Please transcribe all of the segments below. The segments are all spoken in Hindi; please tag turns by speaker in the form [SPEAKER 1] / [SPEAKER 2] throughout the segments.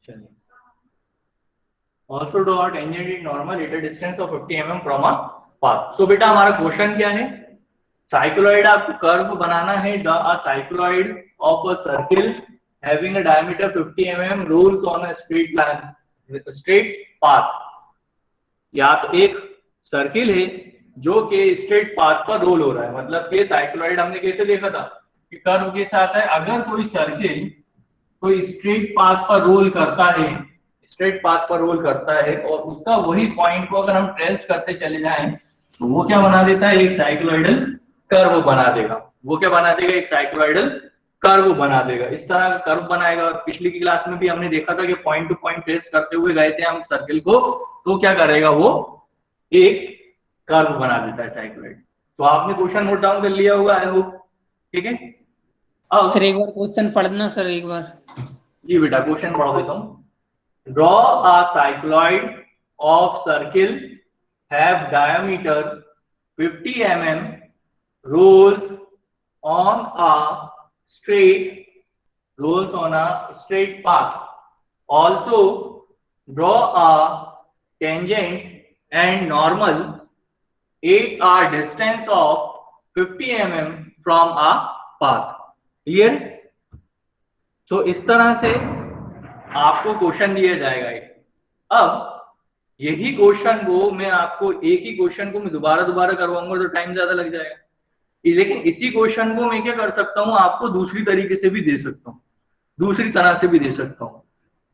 [SPEAKER 1] चलिए, also draw a tangent in normal at a distance of 50 mm from a path. So बेटा हमारा क्वेश्चन क्या है, साइक्लॉइड आपको कर्व बनाना है, the a cycloid of a circle having a diameter 50 mm rolls on a straight line straight path. या तो एक सर्किल है जो कि स्ट्रेट पाथ पर रोल हो रहा है, मतलब कि साइक्लॉइड हमने कैसे देखा था कि कर्व के साथ है, अगर कोई सर्किल कोई स्ट्रेट पाथ पर रोल करता है, स्ट्रेट पाथ पर रोल करता है और उसका वही पॉइंट को अगर हम ट्रेस करते चले जाएं तो वो क्या बना देता है, एक साइक्लॉइडल कर्व बना देगा। वो क्या बना देगा, एक साइक्लॉइडल कर्व बना देगा। इस तरह का कर्व बनाएगा। पिछली की क्लास में भी हमने देखा था कि पॉइंट टू पॉइंट ट्रेस करते हुए गए थे हम सर्किल को, तो क्या करेगा, वो एक कर्व बना देता है साइक्लॉइड। तो आपने क्वेश्चन नोट डाउन कर लिया होगा आई होप, ठीक है। अब
[SPEAKER 2] सर एक बार क्वेश्चन पढ़ना सर एक बार।
[SPEAKER 1] जी बेटा क्वेश्चन पढ़ देता हूं। Draw a cycloid of circle have diameter 50 mm rolls on a straight path. Also draw a tangent and normal at a distance of 50 mm from a path. Clear? So इस तरह से आपको क्वेश्चन दिया जाएगा। अब यही क्वेश्चन को मैं आपको, एक ही क्वेश्चन को मैं दोबारा दोबारा करवाऊंगा तो टाइम ज्यादा लग जाएगा, लेकिन इसी क्वेश्चन को मैं क्या कर सकता हूं, आपको दूसरी तरीके से भी दे सकता हूं, दूसरी तरह से भी दे सकता हूं।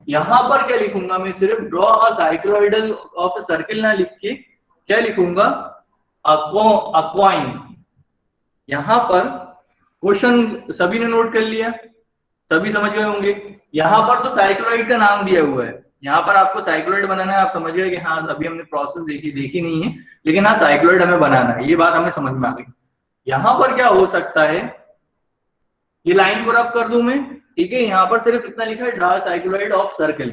[SPEAKER 1] यहां पर क्या लिखूंगा मैं, सिर्फ draw a cycloidal of a circle ना लिख के क्या लिखूंगा, अक्वाइन। यहां पर क्वेश्चन सभी ने नोट कर लिया, सभी समझ गए होंगे। यहाँ पर तो साइक्लॉइड का नाम दिया हुआ है, यहाँ पर आपको साइक्लॉइड बनाना है। आप समझ गए कि हाँ अभी हमने प्रोसेस देखी नहीं है, लेकिन हाँ साइक्लॉइड हमें बनाना है, ये बात हमें समझ में आ गई। यहाँ पर क्या हो सकता है, ये लाइन को रब कर दूं मैं, ठीक है। यहाँ पर सिर्फ इतना लिखा है, ड्रा साइक्लॉइड ऑफ सर्कल।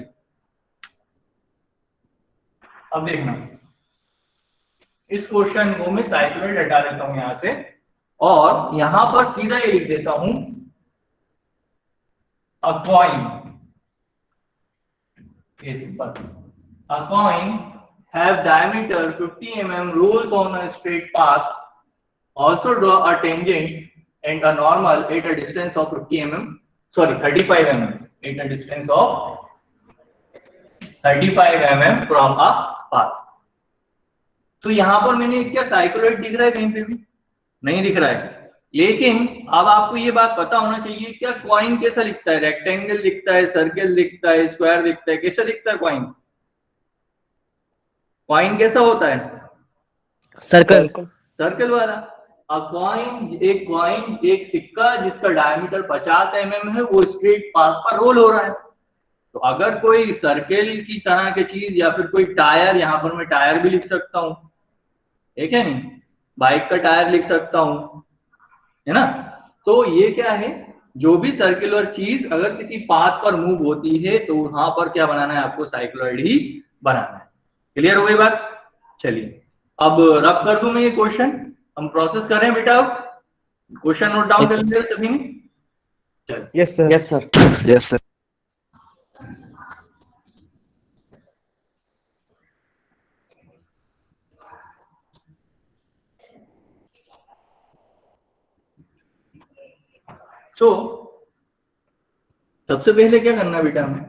[SPEAKER 1] अब देखना, इस क्वेश्चन को मैं साइक्लॉइड हटा देता हूं यहां से और यहां पर सीधा ये लिख देता हूं अक्वाइन। A coin have diameter 50 mm, rolls on a straight path. Also draw a tangent and a normal at a distance of 50 mm. Sorry, 35 mm at a distance of 35 mm from a path. तो यहां पर मैंने क्या साइक्लॉइड दिख रहा है, कहीं पे भी नहीं दिख रहा है। लेकिन अब आपको ये बात पता होना चाहिए, क्या कॉइन कैसा लिखता है, रेक्टेंगल दिखता है, सर्कल दिखता है, स्क्वायर दिखता है, कैसा दिखता है कॉइन? कॉइन कैसा होता है?
[SPEAKER 3] सर्कल।
[SPEAKER 1] सर्कल वाला। एक कॉइन, एक सिक्का जिसका डायमीटर 50 mm है, वो स्ट्रेट पाथ पर रोल हो रहा है। तो अगर कोई सर्कल की तरह की चीज या फिर कोई टायर, यहाँ पर मैं टायर भी लिख सकता हूँ, ठीक है नहीं, बाइक का टायर लिख सकता हूँ, है ना। तो ये क्या है, जो भी सर्कुलर चीज अगर किसी पाथ पर मूव होती है तो वहां पर क्या बनाना है, आपको साइक्लॉइड ही बनाना है। क्लियर हो गई बात? चलिए अब रब कर दूं मैं ये क्वेश्चन, हम प्रोसेस करें बेटा। अब क्वेश्चन नोट डाउन कर लिया सभी ने? चलिए।
[SPEAKER 3] Yes sir.
[SPEAKER 4] Yes sir. Yes sir.
[SPEAKER 1] तो सबसे पहले क्या करना है बेटा हमें,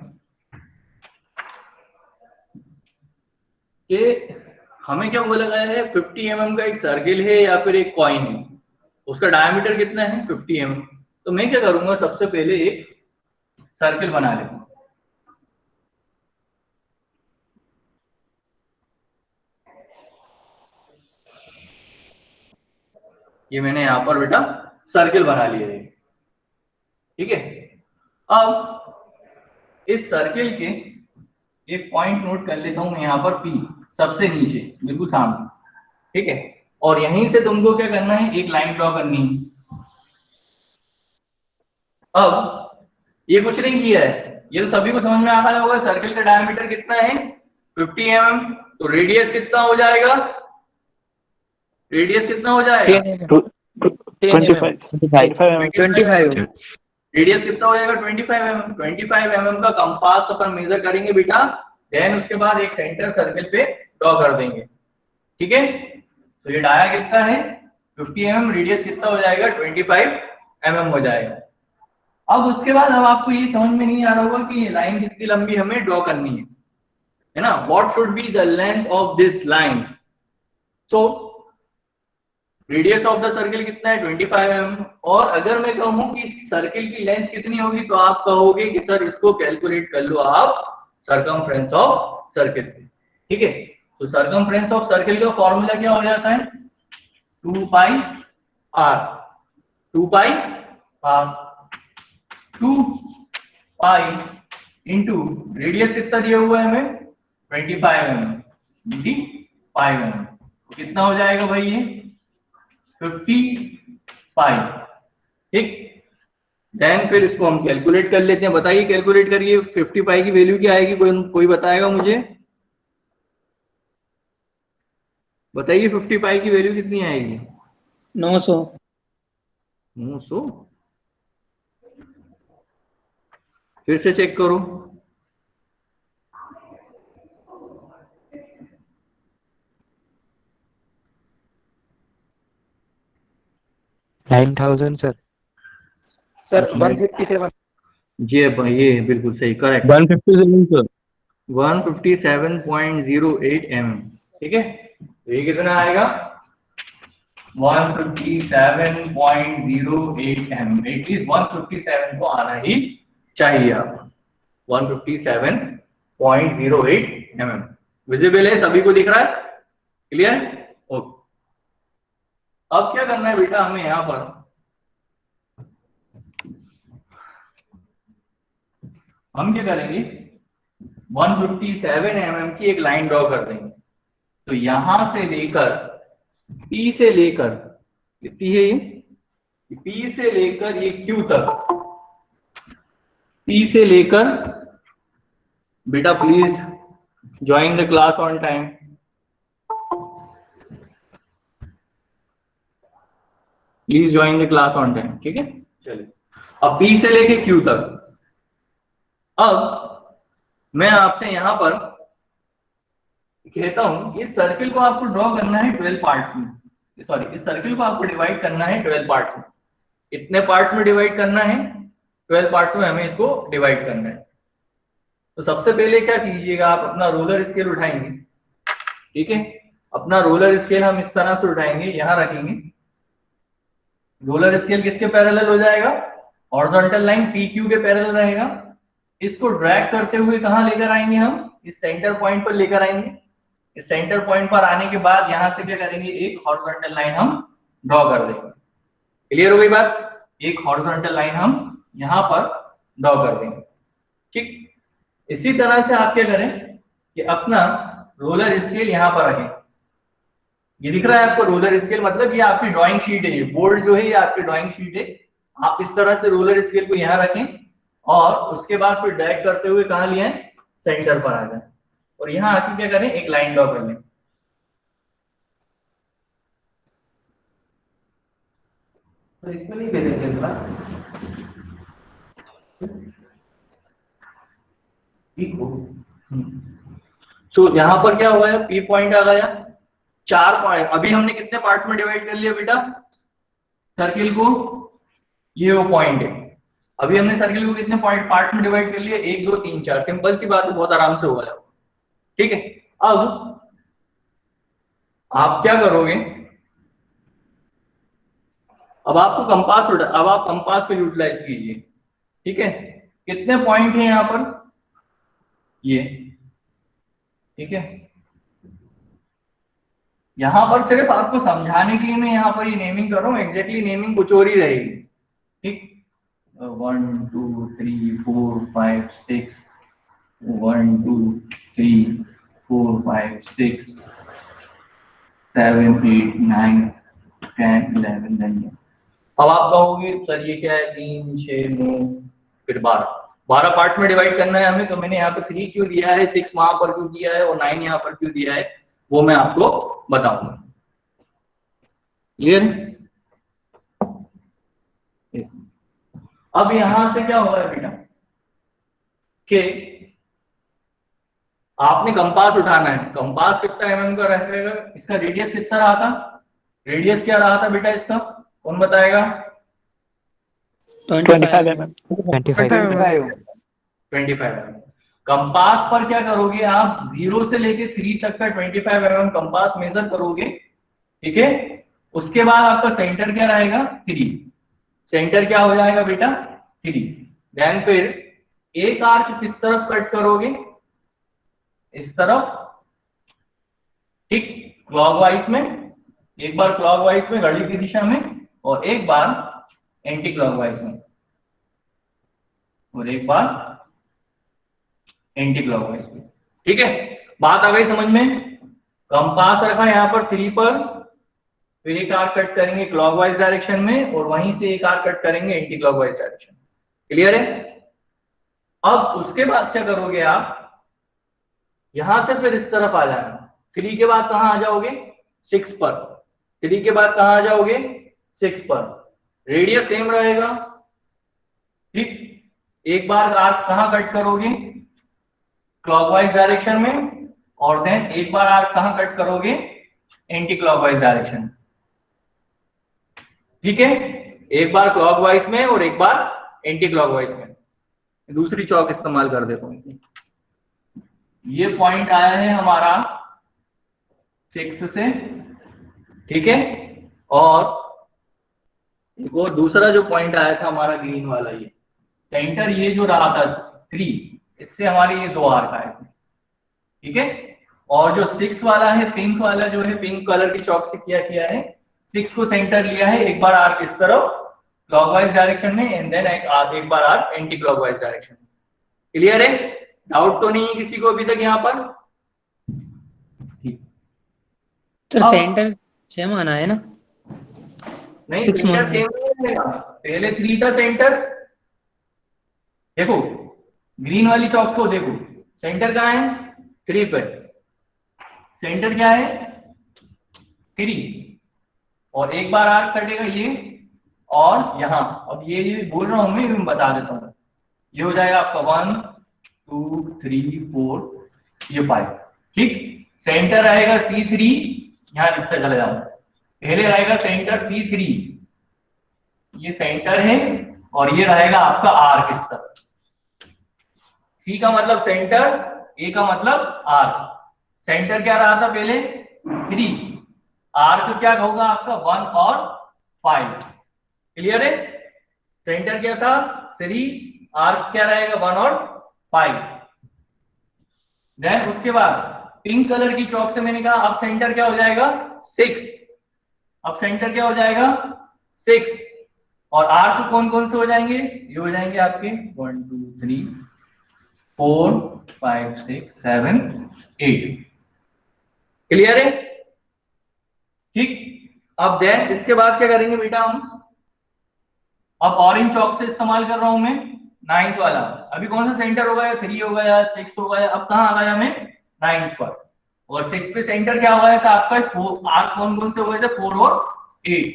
[SPEAKER 1] कि हमें क्या बोला गया है, 50 mm का एक सर्किल है या फिर एक कॉइन है, उसका डायमीटर कितना है 50 mm। तो मैं क्या करूंगा, सबसे पहले एक सर्किल बना लेता हूं। ये मैंने यहां पर बेटा सर्किल बना लिया है, ठीक है। अब इस सर्किल के एक पॉइंट नोट कर लेता हूं मैं यहाँ पर, P सबसे नीचे बिल्कुल सामने, ठीक है। और यहीं से तुमको क्या करना है, एक लाइन ड्रॉ करनी है। अब ये कुछ नहीं किया है, ये तो सभी को समझ में आ रहा होगा, सर्किल का डायमीटर कितना है 50 mm, तो रेडियस कितना हो जाएगा, रेडियस कितना हो जाएगा
[SPEAKER 4] 25 mm।
[SPEAKER 3] 25।
[SPEAKER 1] रेडियस कितना हो जाएगा 25 mm। 25 mm का कंपास अपन मेजर करेंगे बेटा, देन उसके बाद एक सेंटर सर्किल पे ड्रॉ कर देंगे, ठीक है। तो ये डाया कितना है 50 mm, रेडियस कितना हो जाएगा 25 mm हो जाएगा। अब उसके बाद अब आपको ये समझ में नहीं आ रहा होगा कि ये लाइन कितनी लंबी हमें ड्रॉ करनी है ना, what should be the length of this line. So radius of the circle कितना है 25 mm, और अगर मैं कहूं कि सर्किल की लेंथ कितनी होगी तो आप कहोगे कि सर इसको कैलकुलेट कर लो आप सरकमफ्रेंस ऑफ सर्किल से, ठीक है। तो सरकमफ्रेंस ऑफ सर्किल का फॉर्मूला क्या हो जाता है 2 पाई r, 2 पाई r, 2 पाई इंटू रेडियस कितना दिया हुआ है हमें 25 mm, 25 mm, कितना हो जाएगा भाई ये 50 पाई, ठीक। देन फिर इसको हम कैलकुलेट कर लेते हैं, बताइए कैलकुलेट करिए 50 पाई की वैल्यू क्या आएगी, कोई बताएगा मुझे, बताइए 50 पाई की वैल्यू कितनी आएगी
[SPEAKER 2] 900।
[SPEAKER 1] 900, फिर से चेक करो,
[SPEAKER 3] सर 157
[SPEAKER 1] जी ये बिल्कुल सही, करेक्ट
[SPEAKER 4] 157 सर।
[SPEAKER 1] 157.08 mm, ठीक है। तो ये कितना आएगा 157.08 mm, एटलीस्ट 157 को आना ही चाहिए आप 157.08 mm। विजिबल है, सभी को दिख रहा है, क्लियर, ओके। अब क्या करना है बेटा हमें यहां पर, हम क्या करेंगे 157 mm की एक लाइन ड्रॉ कर देंगे। तो यहां से लेकर P से लेकर कितनी है ये P से लेकर ये Q तक, P से लेकर, बेटा please join the class on time, please join the class on time, ठीक है। चलिए अब P से लेके Q तक, अब मैं आपसे यहां पर कहता हूं इस सर्किल को आपको ड्रॉ करना है 12 पार्ट्स में, सॉरी इस सर्किल को आपको डिवाइड करना है 12 पार्ट्स में। कितने पार्ट्स में डिवाइड करना है 12 पार्ट्स में हमें इसको डिवाइड करना है। तो सबसे पहले क्या कीजिएगा, आप अपना रोलर स्केल उठाएंगे, ठीक है। अपना रोलर स्केल हम इस तरह से उठाएंगे, यहां रखेंगे, रोलर स्केल किसके पैरेलल हो जाएगा, हॉरिजॉन्टल लाइन PQ के पैरेलल रहेगा। इसको ड्रैग करते हुए कहां लेकर आएंगे, हम इस सेंटर पॉइंट पर लेकर आएंगे। इस सेंटर पॉइंट पर आने के बाद यहां से क्या करेंगे, एक हॉरिजॉन्टल लाइन हम ड्रॉ कर देंगे। क्लियर हो गई बात, एक हॉरिजॉन्टल लाइन हम यहां पर ड्रॉ कर देंगे, ठीक। इसी तरह से आप क्या करें कि अपना रोलर स्केल यहां पर रखें, ये दिख रहा है आपको रोलर स्केल, मतलब ये आपकी ड्राइंग शीट है, ये बोर्ड जो है ये आपकी ड्राइंग शीट है। आप इस तरह से रोलर स्केल को यहां रखें और उसके बाद फिर ड्रैग करते हुए कहां लिए सेंटर पर आ जाए, और यहां आके क्या करें एक लाइन ड्रॉ कर लें। तो इसको नहीं दे देते क्लास, ठीक हो। तो यहां पर क्या हुआ है, P पॉइंट आ गया, 4 पॉइंट। अभी हमने कितने पार्ट्स में डिवाइड कर लिया बेटा सर्किल को, ये वो पॉइंट है। अभी हमने सर्किल को कितने पॉइंट पार्ट्स में डिवाइड कर लिया, 1 2 3 4, सिंपल सी बात है, बहुत आराम से होगा, ठीक है। अब आप क्या करोगे, अब आपको कंपास अब आप कंपास को यूटिलाइज कीजिए, ठीक है। कितने पॉइंट है यहां पर, ये, ठीक है। यहां पर सिर्फ आपको समझाने के लिए मैं यहां पर ये नेमिंग कर रहा हूं, एग्जैक्टली नेमिंग कुछ और ही रहेगी, ठीक। 1 2 3 4 5 6, 1 2 3 4 5 6 7 8 9 10 11 11। अब आप कहोगे सर ये क्या है, 3 6 9 फिर 12 पार्ट्स में डिवाइड करना है हमें, तो मैंने यहाँ पे 3 क्यों दिया है, 6 वहां पर क्यों दिया है और 9 यहाँ पर क्यों दिया है, वो मैं आपको बताऊंगा। क्लियर, अब यहां से क्या होगा बेटा कि आपने कंपास उठाना है। कंपास कितना mm का रहेगा, इसका रेडियस कितना रहा था, रेडियस क्या रहा था बेटा इसका, कौन बताएगा?
[SPEAKER 2] 25 mm।
[SPEAKER 1] 25 mm। कंपास पर क्या करोगे आप, 0 से लेके 3 तक का 25 mm कंपास मेजर करोगे, ठीक है। उसके बाद आपका सेंटर क्या रहेगा, 3। सेंटर क्या हो जाएगा बेटा, 3। देन फिर एक आर्क किस तरफ कट करोगे, इस तरफ, ठीक, क्लॉकवाइज में। एक बार क्लॉकवाइज में घड़ी की दिशा में, और एक बार एंटी क्लॉकवाइज में, और एक बार एंटी क्लॉकवाइज में, ठीक है। बात आ गई समझ में? कंपास रखा यहाँ पर 3 पर, फिर एक आर्क कट करेंगे क्लॉकवाइज डायरेक्शन में, और वहीं से एक आर्क कट करेंगे एंटी क्लॉकवाइज डायरेक्शन। क्लियर है? अब उसके बाद क्या करोगे आप, यहां से फिर इस तरफ आ जाना। 3 के बाद कहां आ जाओगे, 6 पर। 3 के बाद कहां आ जाओगे, 6 पर। रेडियस सेम रहेगा, ठीक। एक बार आर्क कहां कट करोगे, क्लॉकवाइज डायरेक्शन में, और देन एक बार आर्क कहां कट करोगे, एंटी क्लॉकवाइज डायरेक्शन, ठीक है। एक बार क्लॉकवाइज में और एक बार एंटी क्लॉकवाइज में। दूसरी चौक इस्तेमाल कर देता हूं। ये पॉइंट आया है हमारा 6 से, ठीक है। और एक और दूसरा जो पॉइंट आया था हमारा ग्रीन वाला, ये सेंटर, ये जो रहा था 3, इससे हमारे ये 2 आर्क आए थे, ठीक है। और जो 6 वाला है, पिंक वाला जो है, पिंक कलर की चौक से किया है, 6 को सेंटर लिया है, एक बार आर्क इस तरफ क्लॉकवाइज डायरेक्शन में, एंड देन एक बार आर्क एंटी क्लॉकवाइज डायरेक्शन में। क्लियर है? डाउट तो नहीं है किसी को अभी तक यहाँ पर?
[SPEAKER 2] सर सेंटर सेम आना है ना?
[SPEAKER 1] नहीं,
[SPEAKER 2] 6
[SPEAKER 1] सेंटर
[SPEAKER 2] मान
[SPEAKER 1] सेम नहीं रहेगा। पहले 3 था सेंटर, देखो ग्रीन वाली चौक को देखो, सेंटर कहाँ है, 3 पे। सेंटर क्या है, 3, और एक बार आर्क कटेगा ये, और यहाँ, अब ये बोल रहा हूं मैं बता देता हूँ। ये हो जाएगा आपका 1 2 3 4, ये 5, ठीक। सेंटर आएगा C3, यहाँ लिखता चला जाऊंगा। पहले रहेगा सेंटर C3, ये सेंटर है, और ये रहेगा आपका आर्क इस तरफ। C का मतलब सेंटर, A का मतलब आर्क। सेंटर क्या रहा था पहले, 3, आर्क क्या होगा आपका 1 और 5। क्लियर है? सेंटर क्या था 3, आर्क क्या रहेगा 1 और 5। देन उसके बाद पिंक कलर की चौक से मैंने कहा अब सेंटर क्या हो जाएगा 6। अब सेंटर क्या हो जाएगा 6, और आर्क कौन कौन से हो जाएंगे, ये हो जाएंगे आपके 1 2 3 4 5 6 7 8। क्लियर है? ठीक। अब देन इसके बाद क्या करेंगे बेटा हम, अब ऑरेंज चौक से इस्तेमाल कर रहा हूं मैं 9th वाला। अभी कौन सा सेंटर होगा, या 3 होगा या 6 होगा, या अब कहां आ गया मैं 9th पर। और 6 पे सेंटर क्या हुआ था आपका, आर्क कौन कौन से हुए थे 4 और 8।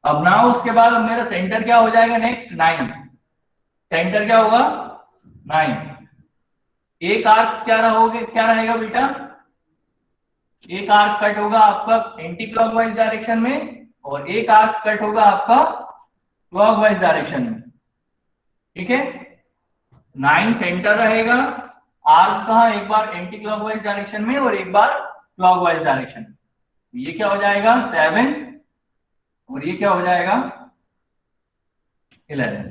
[SPEAKER 1] अब ना उसके बाद अब मेरा सेंटर क्या हो जाएगा नेक्स्ट 9। सेंटर क्या होगा 9। एक आर्क क्या रहेगा बेटा, एक आर्क कट होगा आपका एंटी क्लॉकवाइज डायरेक्शन में, और एक आर्क कट होगा आपका क्लॉकवाइज डायरेक्शन में, ठीक है। 9 सेंटर रहेगा, आर्क कहा एक बार एंटी क्लॉकवाइज डायरेक्शन में और एक बार क्लॉकवाइज डायरेक्शन में। ये क्या हो जाएगा 7, और ये क्या हो जाएगा 11।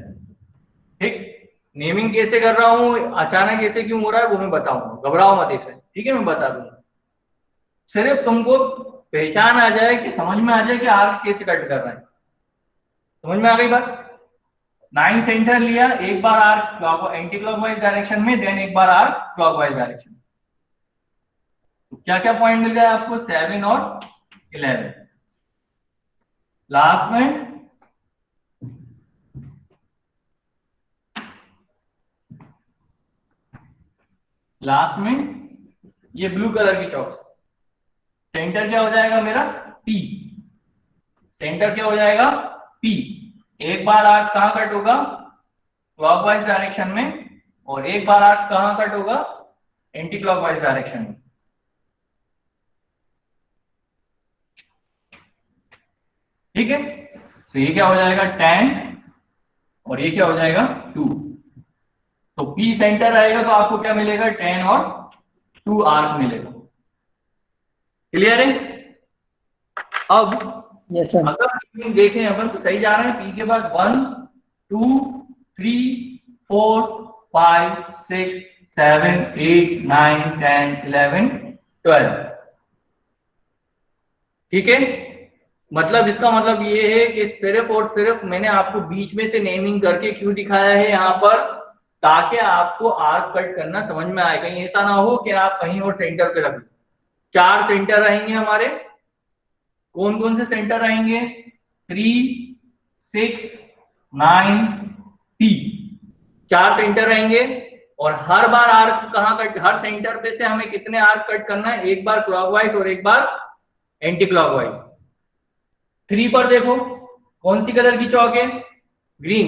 [SPEAKER 1] ठीक। नेमिंग कैसे कर रहा हूं, अचानक ऐसे क्यों हो रहा है वो मैं बताऊंगा, घबराओ मत ऐसे, ठीक है। मैं बता दूंगा, सिर्फ तुमको पहचान आ जाए कि समझ में आ जाए कि आर्क कैसे कट कर रहा है। समझ में आ गई बात? 9 सेंटर लिया, एक बार आर्क एंटी क्लॉकवाइज डायरेक्शन में, देन एक बार आर्क क्लॉकवाइज डायरेक्शन। तो क्या क्या पॉइंट मिल जाए आपको 7 और 11। लास्ट में ये ब्लू कलर की चौक, सेंटर क्या हो जाएगा मेरा P। सेंटर क्या हो जाएगा P। एक बार आर्क कहाँ कट होगा, क्लॉकवाइज डायरेक्शन में, और एक बार आर्क कहाँ कट होगा, एंटी क्लॉकवाइज डायरेक्शन में। ठीक है, तो ये क्या हो जाएगा 10 और ये क्या हो जाएगा 2। तो P सेंटर रहेगा तो आपको क्या मिलेगा 10 और 2 आर्क मिलेगा। क्लियर है। अब
[SPEAKER 2] यस सर।
[SPEAKER 1] अगर देखें अपन तो सही जा रहे हैं, P के बाद 1 2 3 4 5 6 7 8 9 10 11 12। ठीक है, मतलब इसका मतलब ये है कि सिर्फ और सिर्फ मैंने आपको बीच में से नेमिंग करके क्यों दिखाया है यहाँ पर, ताकि आपको आर्क कट करना समझ में आए। कहीं ऐसा ना हो कि आप कहीं और सेंटर पे रख लो। 4 सेंटर रहेंगे हमारे। कौन कौन से सेंटर रहेंगे, 3 6 9 P, 4 सेंटर रहेंगे। और हर बार आर्क कहाँ कट, हर सेंटर पे से हमें कितने आर्क कट करना है, एक बार क्लॉकवाइज और एक बार एंटी क्लॉकवाइज। 3 पर देखो कौन सी कलर की चौक है, ग्रीन।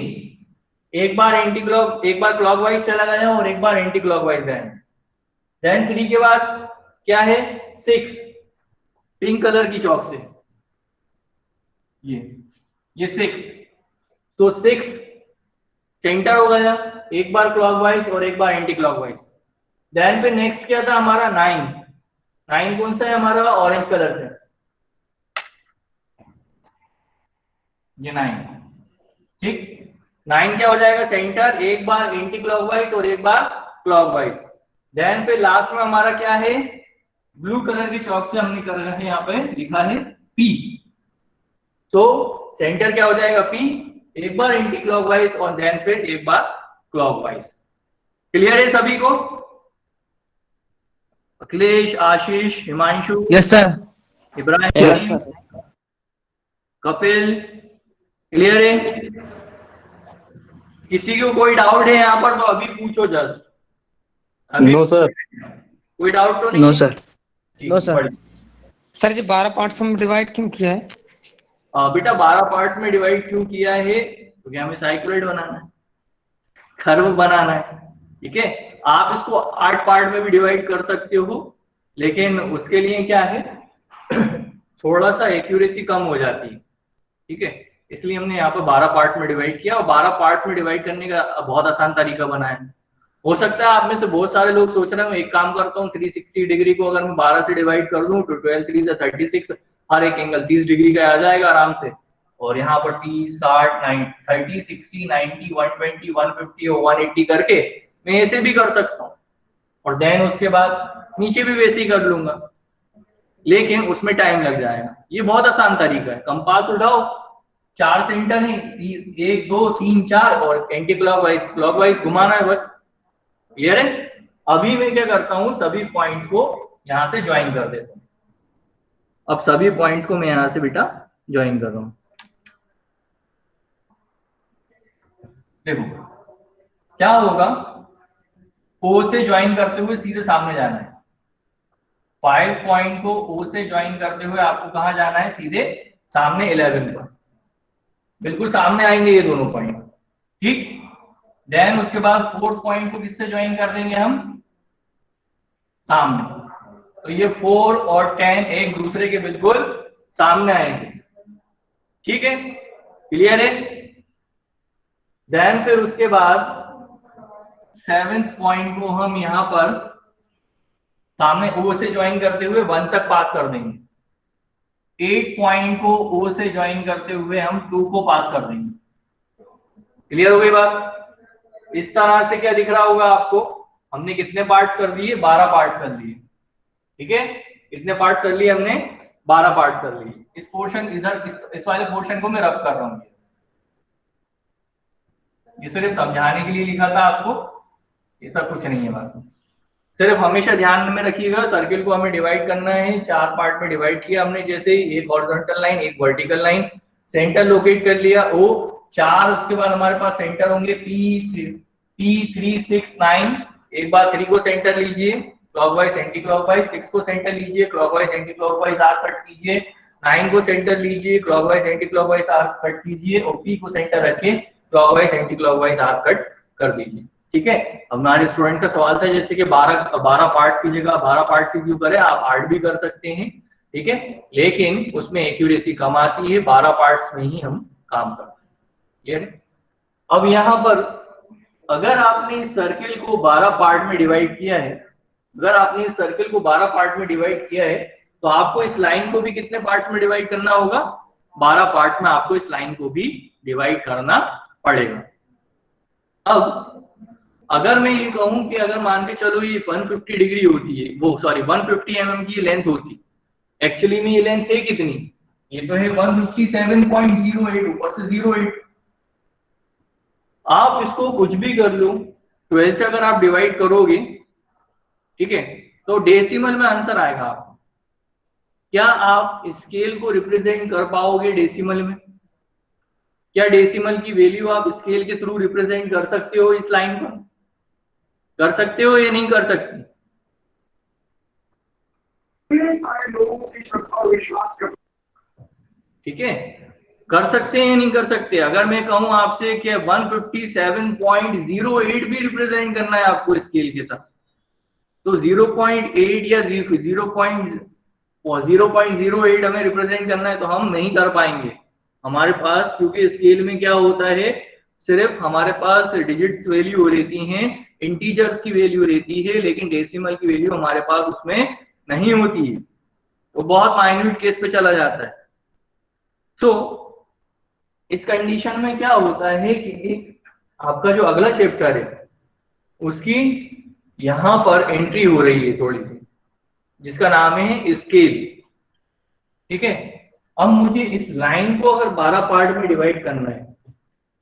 [SPEAKER 1] एक बार एंटी क्लॉक, एक बार क्लॉकवाइज चला गया और एक बार एंटी क्लॉकवाइज गया। देन 3 के बाद क्या है, 6, पिंक कलर की चौक से ये 6। तो 6 सेंटर हो गया, एक बार क्लॉकवाइज और एक बार एंटी क्लॉकवाइज। देन पे नेक्स्ट क्या था हमारा 9। 9 कौन सा है हमारा, ऑरेंज कलर से, ये 9। ठीक, 9 क्या हो जाएगा सेंटर, एक बार एंटी क्लॉकवाइज और एक बार क्लॉकवाइज। देन पे लास्ट में हमारा क्या है, ब्लू कलर की चौक से हमने कर रहे हैं, यहाँ पे लिखा है P। तो सेंटर क्या हो जाएगा P, एक बार एंटी क्लॉकवाइज और देन फिर एक बार क्लॉकवाइज। क्लियर है सभी को, Akhilesh, Ashish, Himanshu,
[SPEAKER 3] yes sir.
[SPEAKER 1] Ibrahim, Kapil, clear है। किसी को कोई डाउट है यहाँ पर तो अभी पूछो जस्ट। अभी
[SPEAKER 3] नो सर।
[SPEAKER 1] कोई डाउट तो नहीं
[SPEAKER 3] नो
[SPEAKER 1] है?
[SPEAKER 3] सर।
[SPEAKER 1] ठीक,
[SPEAKER 3] नो सर।
[SPEAKER 1] बढ़िया।
[SPEAKER 2] सर जी 12 पार्ट्स में डिवाइड क्यों किया है?
[SPEAKER 1] बेटा 12 पार्ट्स में डिवाइड क्यों किया है, क्योंकि हमें साइक्लोइड बनाना है, कर्व बनाना है। ठीक है, आप इसको 8 पार्ट में भी डिवाइड कर सकते हो, लेकिन उसके लिए क्या है थोड़ा सा एक्यूरेसी कम हो जाती है। ठीक है, इसलिए हमने यहाँ पर 12 पार्ट्स में डिवाइड किया, और 12 पार्ट्स में डिवाइड करने का बहुत आसान तरीका बना है। हो सकता है आप में से बहुत सारे लोग सोच रहे हैं, एक काम करता हूँ 360 डिग्री को अगर मैं 12 से डिवाइड कर दूं तो 12 3 से 36, हर एक एंगल 30 डिग्री का आ जाएगा आराम से। और यहाँ पर 30 60 90 30 60 90 120 150 और 180 करके मैं ऐसे भी कर सकता हूँ, और देन उसके बाद नीचे भी वैसे ही कर लूंगा, लेकिन उसमें टाइम लग जाएगा। ये बहुत आसान तरीका है। कंपास उठाओ, 4 सेंटर है, 1 2 3 4, और एंटी क्लॉकवाइज क्लॉकवाइज घुमाना है बस। क्लियर है। अभी मैं क्या करता हूँ, सभी पॉइंट्स को यहां से ज्वाइन कर देता हूँ। अब सभी पॉइंट्स को मैं यहां से बेटा ज्वाइन कर रहा हूं। देखो क्या होगा, O से ज्वाइन करते हुए सीधे सामने जाना है। 5 पॉइंट को O से ज्वाइन करते हुए आपको कहां जाना है, सीधे सामने 11 पर, बिल्कुल सामने आएंगे ये दोनों पॉइंट। ठीक, देन उसके बाद 4th पॉइंट को किससे ज्वाइन कर देंगे हम, सामने। तो ये 4 और 10 एक दूसरे के बिल्कुल सामने आएंगे। ठीक है, क्लियर है। देन फिर उसके बाद 7th पॉइंट को हम यहां पर सामने O से ज्वाइन करते हुए 1 तक पास कर देंगे। 8 पॉइंट को O से ज्वाइन करते हुए हम 2 को पास कर देंगे। क्लियर हो गई बात। इस तरह से क्या दिख रहा होगा आपको, हमने कितने पार्ट्स कर दिए, 12 पार्ट्स कर लिए। ठीक है, कितने पार्ट्स कर लिए हमने, 12 पार्ट्स कर लिए। इस पोर्शन इधर इस वाले पोर्शन को मैं रब कर रहा हूँ, ये सिर्फ समझाने के लिए लिखा था आपको, ऐसा कुछ नहीं है बात। सिर्फ हमेशा ध्यान में रखिएगा, सर्किल को हमें डिवाइड करना है, 4 पार्ट में डिवाइड किया हमने। जैसे ही एक हॉरिजॉन्टल लाइन, एक वर्टिकल लाइन, सेंटर लोकेट कर लिया O 4, उसके बाद हमारे पास सेंटर होंगे P3 6 9। एक बार 3 को सेंटर लीजिए, क्लॉकवाइज एंटी क्लॉकवाइज, 6 को सेंटर लीजिए, clockwise anti clockwise arc cut कीजिए, 9 को सेंटर लीजिए, clockwise anti clockwise arc cut कीजिए और P को सेंटर रखे clockwise anti clockwise arc cut कर दीजिए। ठीक है, अब हमारे स्टूडेंट का सवाल था जैसे कि 12 पार्ट्स की जगह 12 पार्ट से क्यों करें, आप 8 भी कर सकते हैं। ठीक है, लेकिन उसमें एक्यूरेसी कम आती है, 12 पार्ट्स में ही हम काम करते हैं। क्लियर है? अब यहाँ पर अगर आपने इस सर्किल को 12 पार्ट में डिवाइड किया है, अगर आपने इस सर्किल को 12 पार्ट में डिवाइड किया है तो आपको इस लाइन को भी कितने पार्ट्स में डिवाइड करना होगा, 12 पार्ट्स में आपको इस लाइन को भी डिवाइड करना पड़ेगा। अब अगर मैं ये कहूं कि अगर मान के चलो ये 150 डिग्री होती है, वो सॉरी 150 mm की लेंथ होती, एक्चुअली में ये लेंथ है कितनी, ये तो है 157.08, ऊपर से 08। आप इसको कुछ भी कर लो, 12 से अगर आप डिवाइड करोगे, ठीक है, तो डेसिमल में आंसर आएगा आपको। क्या आप स्केल को रिप्रेजेंट कर पाओगे डेसिमल में? क्या डेसिमल की वैल्यू आप स्केल के थ्रू रिप्रेजेंट कर सकते हो इस लाइन पर? कर सकते हो या नहीं कर सकते? ठीक है, कर सकते हैं या नहीं कर सकते? अगर मैं कहूं आपसे कि 157.08 भी रिप्रेजेंट करना है आपको स्केल के साथ, तो 0.8 या 0.08 हमें रिप्रेजेंट करना है तो हम नहीं कर पाएंगे हमारे पास, क्योंकि स्केल में क्या होता है, सिर्फ हमारे पास डिजिट्स वैल्यू रहती हैं, इंटीजर्स की वैल्यू रहती है, लेकिन डेसिमल की वैल्यू हमारे पास उसमें नहीं होती है, वो बहुत माइन्यूट केस पे चला जाता है। तो इस कंडीशन में क्या होता है कि आपका जो अगला चैप्टर है उसकी यहां पर एंट्री हो रही है थोड़ी सी, जिसका नाम है स्केल। ठीक है, अब मुझे इस लाइन को अगर 12 पार्ट में डिवाइड करना है,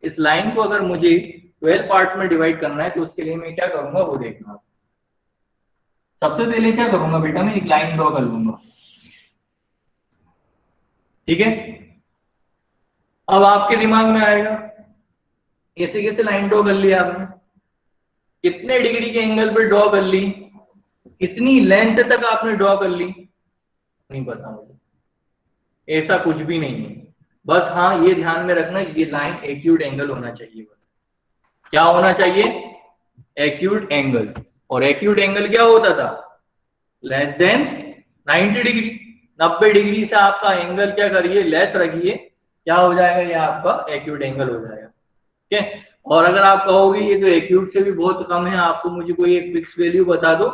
[SPEAKER 1] इस लाइन को अगर मुझे 12 पार्ट्स में डिवाइड करना है, तो उसके लिए मैं क्या करूंगा वो देखना। सबसे पहले क्या करूंगा बेटा, मैं एक लाइन ड्रॉ कर लूंगा। ठीक है, अब आपके दिमाग में आएगा कैसे कैसे लाइन ड्रॉ कर लिया आपने, कितने डिग्री के एंगल पे ड्रॉ कर ली, कितनी लेंथ तक आपने ड्रॉ कर ली, नहीं पता मुझे, ऐसा कुछ भी नहीं है। बस हाँ ये ध्यान में रखना ये लाइन एक्यूट एंगल होना चाहिए। बस क्या होना चाहिए, एक्यूट एंगल। और एक्यूट एंगल क्या होता था, लेस देन 90 डिग्री। 90 डिग्री से आपका एंगल क्या करिए, लेस रखिए, क्या हो जाएगा, ये आपका एक्यूट एंगल हो जाएगा। ठीक है, और अगर आप कहोगे ये तो एक्यूट से भी बहुत कम है, आपको मुझे कोई एक फिक्स वैल्यू बता दो,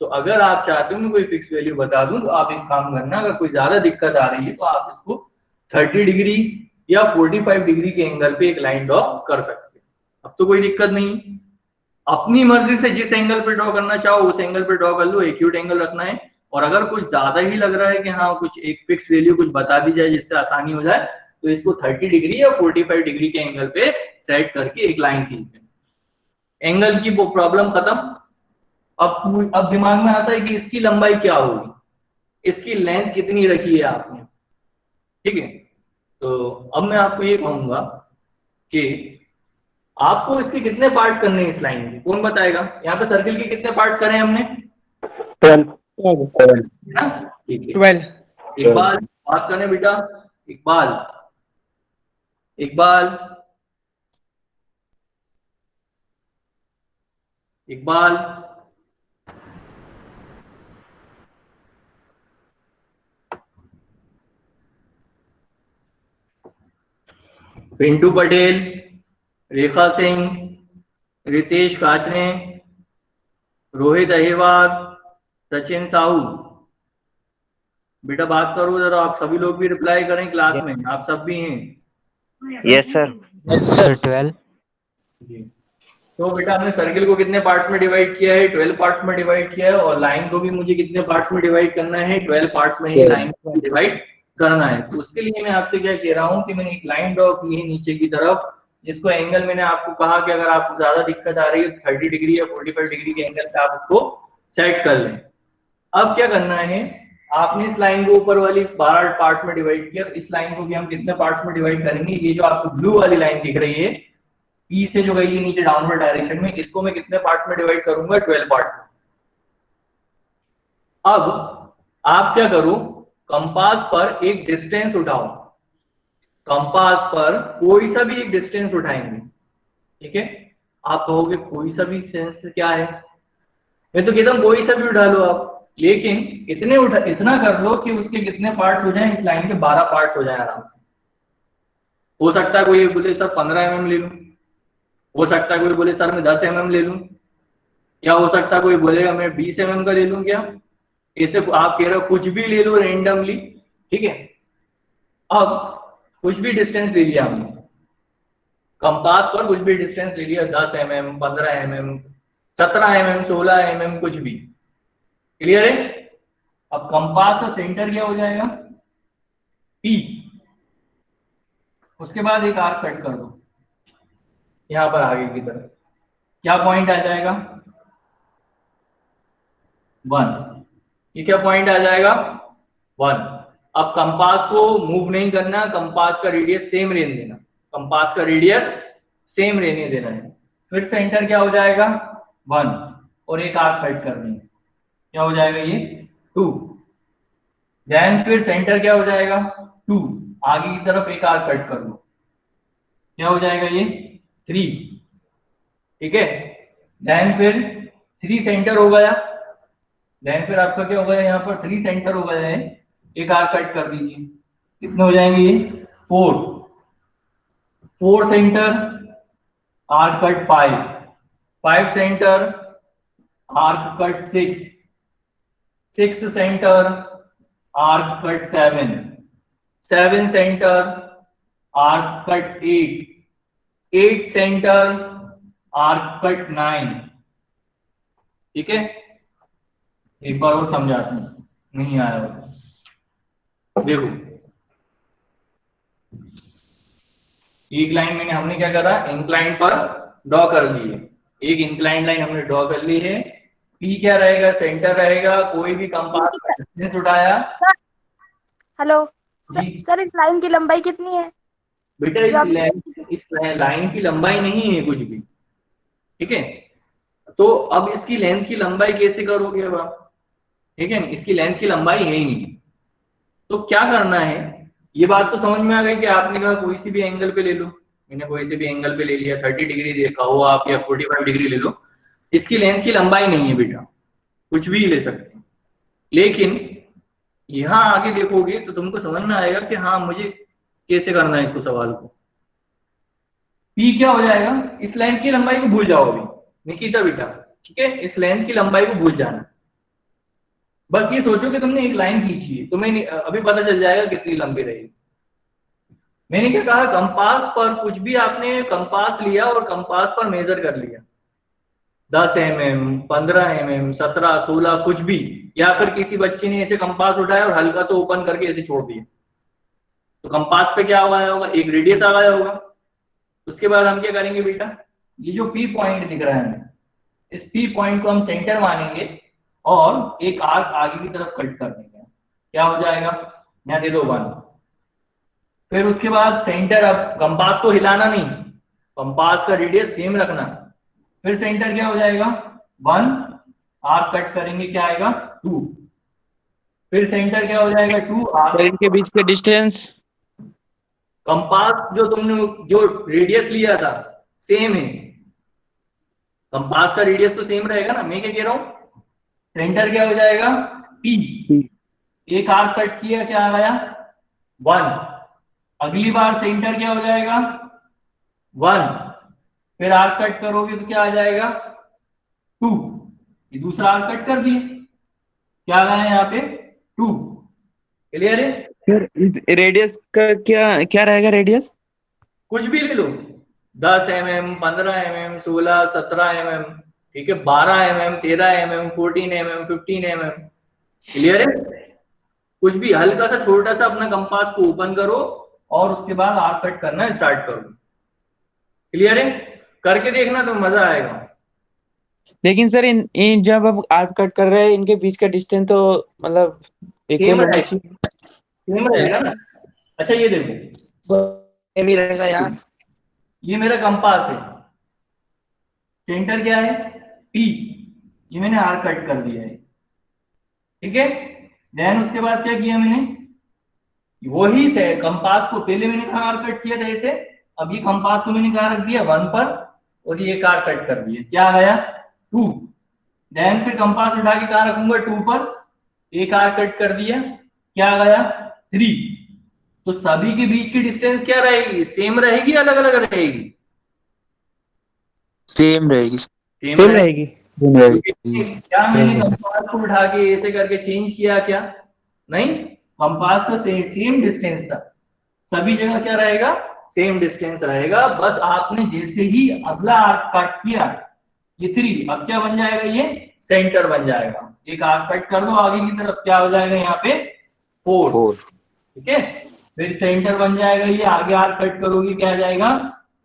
[SPEAKER 1] तो अगर आप चाहते हो मैं कोई फिक्स वैल्यू बता दूं तो आप एक काम करना, अगर कोई ज्यादा दिक्कत आ रही है तो आप इसको 30 डिग्री या 45 डिग्री के एंगल पे एक लाइन ड्रॉ कर सकते हैं। अब तो कोई दिक्कत नहीं, अपनी मर्जी से जिस एंगल पे ड्रॉ करना चाहो उस एंगल पे ड्रॉ कर लो, एक्यूट एंगल रखना है। और अगर कुछ ज्यादा ही लग रहा है कि हाँ कुछ एक फिक्स वैल्यू कुछ बता दी जाए जिससे आसानी हो जाए, तो इसको 30 डिग्री या 45 डिग्री के एंगल पे सेट करके एक लाइन खींच दें, एंगल की वो प्रॉब्लम खत्म। अब दिमाग में आता है कि इसकी लंबाई क्या होगी, इसकी लेंथ कितनी रखी है आपने। ठीक है, तो अब मैं आपको ये कहूंगा कि आपको इसके कितने पार्ट्स करने हैं इस लाइन के, कौन बताएगा? यहाँ पे सर्किल के कितने पार्ट्स करे हमने?
[SPEAKER 3] 12
[SPEAKER 1] ना, ठीक है।
[SPEAKER 3] 12
[SPEAKER 1] इकबाल बात करने बेटा, इकबाल, इकबाल, इकबाल, पिंटू पटेल, रेखा सिंह, रितेश काचने, रोहित अहिवार, सचिन साहू, बेटा बात करो जरा, आप सभी लोग भी रिप्लाई करें क्लास में, आप सब भी हैं?
[SPEAKER 3] Yes sir.
[SPEAKER 4] सर 12।
[SPEAKER 1] तो बेटा हमने सर्किल को कितने पार्ट्स में डिवाइड किया है, 12 पार्ट्स में डिवाइड किया है, और लाइन को भी मुझे कितने पार्ट्स में डिवाइड करना है, 12 पार्ट्स में ही लाइन को डिवाइड करना है। तो उसके लिए मैं आपसे क्या कह रहा हूँ कि मैंने एक लाइन ड्रॉ की है नीचे की तरफ, जिसको एंगल मैंने आपको कहा कि अगर आपको ज्यादा दिक्कत आ रही है 30 डिग्री या 45 डिग्री के एंगल पे आप उसको सेट कर लें। अब क्या करना है, आपने इस लाइन को ऊपर वाली 12 पार्ट्स में डिवाइड किया, तो इस लाइन को भी हम कितने पार्ट्स में डिवाइड करेंगे, ये जो आपको ब्लू वाली लाइन दिख रही है P से जो गई है नीचे डाउनवर्ड डायरेक्शन में, इसको मैं कितने पार्ट्स में डिवाइड करूंगा, 12 पार्ट्स में। अब आप क्या करो, कंपास पर एक डिस्टेंस उठाओ, कंपास पर कोई सा भी एक डिस्टेंस उठाएंगे, ठीक है। आप कहोगे कोई सा भी सेंस क्या है, मैं तो कहता हूँ कोई सा भी उठा लो आप, लेकिन इतना कर लो कि उसके कितने पार्ट्स हो जाएं, इस लाइन के 12 पार्ट्स हो जाएं आराम से। हो सकता है कोई बोले सर 15 mm ले लूं, हो सकता है कोई बोले सर मैं 10 mm ले लूं, या हो सकता है कोई बोलेगा मैं 20 mm का ले लूं क्या, ऐसे आप कह रहे हो कुछ भी ले लो रेंडमली, ठीक है। अब कुछ भी डिस्टेंस ले लिया हमने, कंपास पर कुछ भी डिस्टेंस ले लिया, 10 mm, 15 mm, 17 mm, 16 mm, कुछ भी, क्लियर है। अब कंपास का सेंटर क्या हो जाएगा, P। उसके बाद एक आर्क कट कर दो यहां पर आगे की तरफ, क्या पॉइंट आ जाएगा 1, ये क्या पॉइंट आ जाएगा 1। अब कंपास को मूव नहीं करना, कंपास का रेडियस सेम रहने देना, कंपास का रेडियस सेम रहने देना है। फिर सेंटर क्या हो जाएगा 1 और एक आर्क कट करनी है, क्या हो जाएगा ये 2। देन फिर सेंटर क्या हो जाएगा 2, आगे की तरफ एक आर्क कट कर लो, क्या हो जाएगा ये 3, ठीक है। देन फिर 3 सेंटर हो गया, देन फिर आपका क्या हो गया यहाँ पर 3 सेंटर हो गया है, एक आर्क कट कर दीजिए, कितने हो जाएंगे ये 4 centre, arc cut 5 centre, arc cut 6 centre, arc cut 7 centre, arc cut 8 centre, arc cut 9, ठीक है। एक बार और समझाता हूं, नहीं आया होगा, देखो एक लाइन मैंने हमने क्या करा, इंक्लाइन पर ड्रॉ कर ली है, एक इंक्लाइन लाइन हमने ड्रॉ कर ली है। पी क्या रहेगा, सेंटर रहेगा, कोई भी कंपास का डिस्टेंस उठाया।
[SPEAKER 4] हेलो
[SPEAKER 1] जी
[SPEAKER 4] सर, इस लाइन की लंबाई कितनी है
[SPEAKER 1] बेटा,
[SPEAKER 4] जो आप
[SPEAKER 1] इस लाइन की लंबाई नहीं है कुछ भी, ठीक है। तो अब इसकी लेंथ की लंबाई कैसे करोगे अब आप, ठीक है, इसकी लेंथ की लंबाई है ही नहीं, तो क्या करना है, ये बात तो समझ में आ गई कि आपने कहा कोई सी भी एंगल पे ले लो, मैंने कोई से भी एंगल पे ले लिया, 30 डिग्री देखा हो आप या 45 डिग्री ले लो, इसकी लेंथ की लंबाई नहीं है बेटा, कुछ भी ले सकते हैं। लेकिन यहाँ आगे देखोगे तो तुमको समझ में आएगा कि हाँ मुझे कैसे करना है इसको, सवाल को। पी क्या हो जाएगा, इस लाइन की लंबाई को भूल जाओ अभी निकिता बेटा, ठीक है, इस लेंथ की लंबाई को भूल जाना, बस ये सोचो कि तुमने एक लाइन खींची है, तुम्हें अभी पता चल जाएगा कितनी लंबी रहेगी। मैंने क्या कहा, कंपास पर कुछ भी आपने कंपास लिया और कंपास पर मेजर कर लिया, 10 mm, 15 mm, 17, 16, कुछ भी, या फिर किसी बच्चे ने ऐसे कंपास उठाया और हल्का सा ओपन करके ऐसे छोड़ दिया, तो कंपास पे क्या आया होगा, एक रेडियस आ गया होगा। उसके बाद हम क्या करेंगे बेटा, ये जो पी पॉइंट दिख रहा है हमें, इस पी पॉइंट को हम सेंटर मानेंगे और एक आर्क आगे की तरफ कट कर देंगे, क्या हो जाएगा, यहाँ दे दो 1। फिर उसके बाद सेंटर, अब कंपास को हिलाना नहीं, कंपास का रेडियस सेम रखना, फिर सेंटर क्या हो जाएगा 1, आर्क कट करेंगे, क्या आएगा 2, फिर सेंटर क्या हो जाएगा 2,
[SPEAKER 3] सर
[SPEAKER 1] आर्क,
[SPEAKER 3] इनके बीच के डिस्टेंस
[SPEAKER 1] कंपास जो तुमने जो रेडियस लिया था सेम है, कंपास का रेडियस तो सेम रहेगा ना, मैं क्या कह रहा हूं, सेंटर क्या हो जाएगा P, एक आर्क कट किया, क्या आ गया 1, अगली बार सेंटर क्या हो जाएगा 1, फिर आर्क कट करोगे तो क्या आ जाएगा 2, ये दूसरा आर्क कट कर दिए, क्या आ गया यहाँ पे 2, क्लियर है।
[SPEAKER 3] सर इस रेडियस का क्या क्या रहेगा रेडियस?
[SPEAKER 1] कुछ भी ले लो, 10 mm, 15 mm, 16, 17 mm, ठीक है, 12 mm, 13 mm, 14 mm, 15 mm, clear है। कुछ भी हल्का सा छोटा सा अपना कंपास को ओपन करो और उसके बाद आर्क कट करना स्टार्ट करो, क्लियर है, करके देखना तो मजा आएगा।
[SPEAKER 3] लेकिन सर इन जब आप आर्क कट कर रहे हैं इनके बीच का डिस्टेंस तो मतलब
[SPEAKER 1] सेम
[SPEAKER 3] इक्वल होना
[SPEAKER 1] रहेगा,
[SPEAKER 3] चाहिए।
[SPEAKER 1] सेम रहेगा ना। अच्छा ये देखो,
[SPEAKER 3] सेम ही रहेगा यार।
[SPEAKER 1] ये मेरा कंपास है, सेंटर क्या है P, ये मैंने आर्क कट कर दिया है, ठीक है। देन उसके बाद क्या किया मैंने, वही से कंपास को पहले मैंने कहा कट किया था ऐसे, अब ये कंपास को मैंने कहा रख दिया 1 पर और ये कार कट कर दिया, क्या आ गया 2। देन फिर कंपास उठा के कहा रखूंगा 2 पर, एक आर कट कर दिया, क्या आ गया 3। तो सभी के बीच की डिस्टेंस क्या रहेगी, सेम रहेगी अलग अलग रहेगी?
[SPEAKER 3] सेम रहेगी।
[SPEAKER 1] सेम रहेगी।
[SPEAKER 3] रहेगी।
[SPEAKER 1] क्या मैंने कंपास को उठा के ऐसे करके चेंज किया क्या? नहीं, कंपास का सेम डिस्टेंस था, सभी जगह क्या रहेगा, सेम डिस्टेंस रहेगा। बस आपने जैसे ही अगला आर्क कट किया ये 3, अब क्या बन जाएगा, ये सेंटर बन जाएगा। एक आर्क कट कर दो आगे की तरफ, क्या हो जाएगा यहाँ पे 4, ठीक है। फिर सेंटर बन जाएगा, ये आगे आर्क कट करोगे क्या आ जाएगा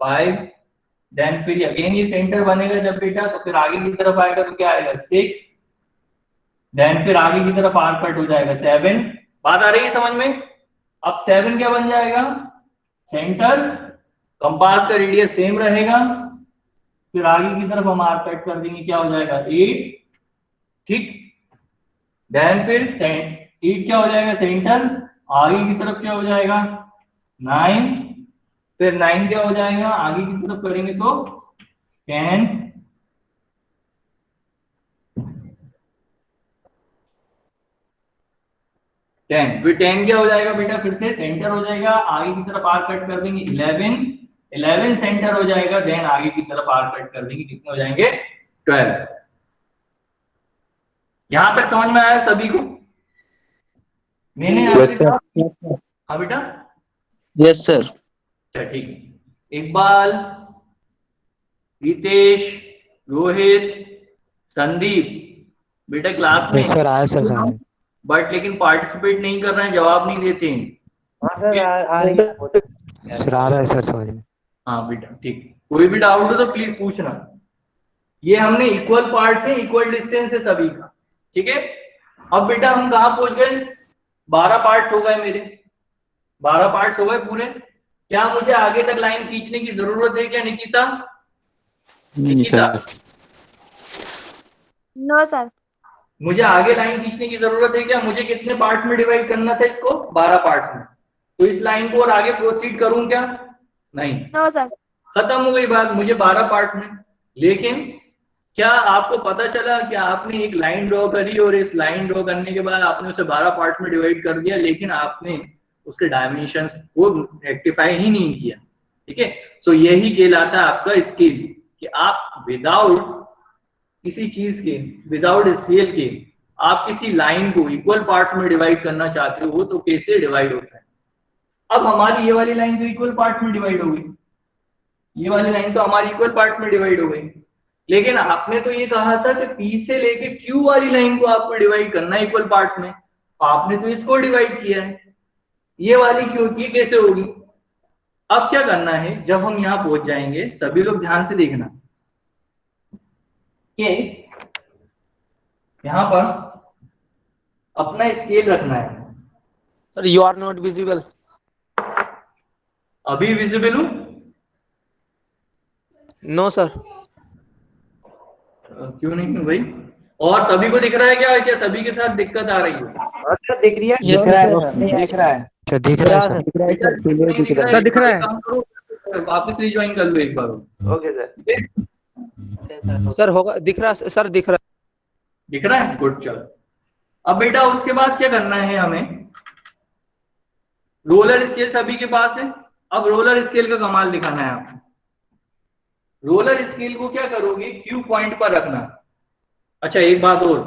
[SPEAKER 1] 5। देन फिर अगेन ये सेंटर बनेगा जब बेटा, तो फिर आगे की तरफ आएगा तो क्या आएगा 6। देन फिर आगे की तरफ आर्क कट हो जाएगा 7। बात आ रही है समझ में? अब 7 क्या बन जाएगा, सेंटर, कंपास का रेडियस सेम रहेगा, फिर आगे की तरफ हम आर्क कट कर देंगे, क्या हो जाएगा 8, ठीक। देन फिर 8 क्या हो जाएगा सेंटर, आगे की तरफ क्या हो जाएगा 9, फिर 9 क्या हो जाएगा आगे की तरफ करेंगे तो 10, फिर 10 क्या हो जाएगा बेटा, फिर से सेंटर हो जाएगा, आगे की तरफ आर कट कर देंगे 11 सेंटर हो जाएगा, देन आगे की तरफ आर कट कर देंगे, कितने हो जाएंगे 12। यहां तक समझ में आया सभी को? मैंने आपसे कहा हाँ बेटा,
[SPEAKER 3] यस सर।
[SPEAKER 1] अच्छा ठीक है। इकबाल, रितेश, रोहित, संदीप बेटा क्लास में
[SPEAKER 5] सर आया सर समझ में।
[SPEAKER 1] बट लेकिन पार्टिसिपेट नहीं कर रहे हैं, जवाब नहीं देते हैं।
[SPEAKER 5] हाँ सर आ रही है सर, आ रहा है सर समझ में।
[SPEAKER 1] हाँ बेटा ठीक, कोई भी डाउट हो तो प्लीज पूछना। ये हमने इक्वल पार्ट्स है, इक्वल डिस्टेंस है सभी का, ठीक है। अब बेटा हम कहाँ पहुंच गए, 12 पार्ट्स हो गए मेरे, 12 पार्ट्स हो गए पूरे। क्या मुझे आगे तक लाइन खींचने की जरूरत है क्या निकिता? Nikita
[SPEAKER 4] no sir.
[SPEAKER 1] मुझे आगे लाइन खींचने की जरूरत है क्या? मुझे कितने पार्ट्स में डिवाइड करना था इसको, 12 पार्ट्स में। तो इस लाइन को और आगे प्रोसीड करूं क्या? नहीं,
[SPEAKER 4] नो सर।
[SPEAKER 1] खत्म हो गई बात, मुझे 12 पार्ट्स में। लेकिन क्या आपको पता चला कि आपने एक लाइन ड्रॉ करी और इस लाइन ड्रॉ करने के बाद आपने उसे 12 पार्ट्स में डिवाइड कर दिया, लेकिन आपने उसके डायमेंशंस को रेक्टिफाई ही नहीं किया, ठीक है। सो यही कहलाता है आपका स्किल, कि आप विदाउट किसी चीज के, विदाउट स्केल के आप किसी लाइन को इक्वल पार्ट्स में डिवाइड करना चाहते हो तो कैसे डिवाइड होता है। अब हमारी ये वाली लाइन तो इक्वल पार्ट्स में डिवाइड हो गई, ये वाली लाइन तो हमारी इक्वल पार्ट्स में डिवाइड हो गई, लेकिन आपने तो ये कहा था कि P से लेके Q वाली लाइन को आपको डिवाइड करना है इक्वल पार्ट्स में, आपने तो इसको डिवाइड किया है, ये वाली क्यों की, कैसे होगी? अब क्या करना है, जब हम यहाँ पहुंच जाएंगे, सभी लोग ध्यान से देखना कि यहाँ पर अपना स्केल रखना है।
[SPEAKER 5] Sir you are not visible.
[SPEAKER 1] अभी विजिबल हूँ?
[SPEAKER 5] No sir.
[SPEAKER 1] क्यों नहीं हूँ भाई? और सभी को दिख रहा है क्या? क्या सभी के साथ दिक्कत आ रही है?
[SPEAKER 5] दिख रही है,
[SPEAKER 3] दिख रहा है, दिख रहा है।
[SPEAKER 5] अच्छा दिख रहा है सर।
[SPEAKER 1] सर दिख रहा है, वापस रिज्वाइन कर लो एक बार।
[SPEAKER 5] Okay sir. सर होगा, दिख रहा है सर, दिख रहा है।
[SPEAKER 1] दिख रहा है, गुड। चलो अब बेटा उसके बाद क्या करना है हमें, रोलर स्केल सभी के पास है। अब रोलर स्केल का कमाल दिखाना है आपको। रोलर स्केल को क्या करोगे, Q पॉइंट पर रखना। अच्छा एक बात और,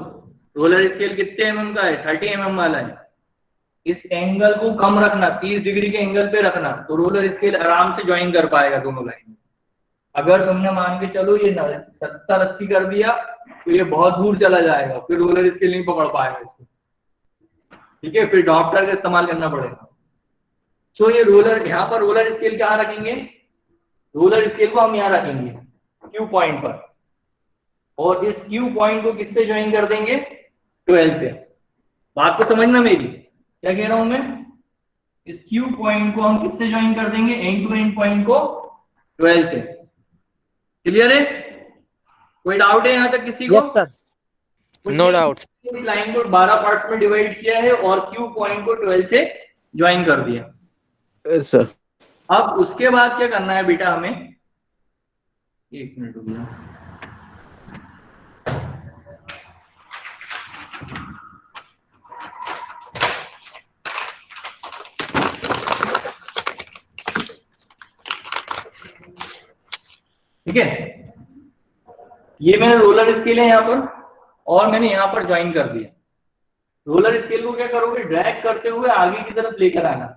[SPEAKER 1] रोलर स्केल कितने mm का है, 30 mm वाला है। इस एंगल को कम रखना, 30 डिग्री के एंगल पे रखना, तो रोलर स्केल आराम से ज्वाइन कर पाएगा दोनों लाइन। अगर तुमने मान के चलो ये 70-80 कर दिया तो ये बहुत दूर चला जाएगा, फिर रोलर स्केल नहीं पकड़ पाएगा इसको, ठीक है, फिर डॉप्टर का इस्तेमाल करना पड़ेगा। तो ये रोलर, यहाँ पर रोलर स्केल कहाँ रखेंगे, रोलर स्केल को हम यहाँ रखेंगे Q पॉइंट पर, और इस Q पॉइंट को किससे ज्वाइन कर देंगे, 12 से। बात को समझना मेरी, क्या कह रहा हूं मैं, इस Q पॉइंट को हम किससे ज्वाइन कर देंगे, एंड टू एंड पॉइंट को 12 से। क्लियर है? कोई डाउट है यहाँ तक किसी को?
[SPEAKER 5] Yes sir, no doubt.
[SPEAKER 1] इस लाइन को 12 पार्ट्स में डिवाइड किया है और Q पॉइंट को 12 से ज्वाइन कर दिया।
[SPEAKER 5] Yes sir.
[SPEAKER 1] अब उसके बाद क्या करना है बेटा हमें, एक मिनट रुक जाओ। ठीक है, ये मेरा रोलर स्केल है यहाँ पर, और मैंने यहाँ पर ज्वाइन कर दिया। रोलर स्केल को क्या करोगे, ड्रैग करते हुए आगे की तरफ लेकर आना।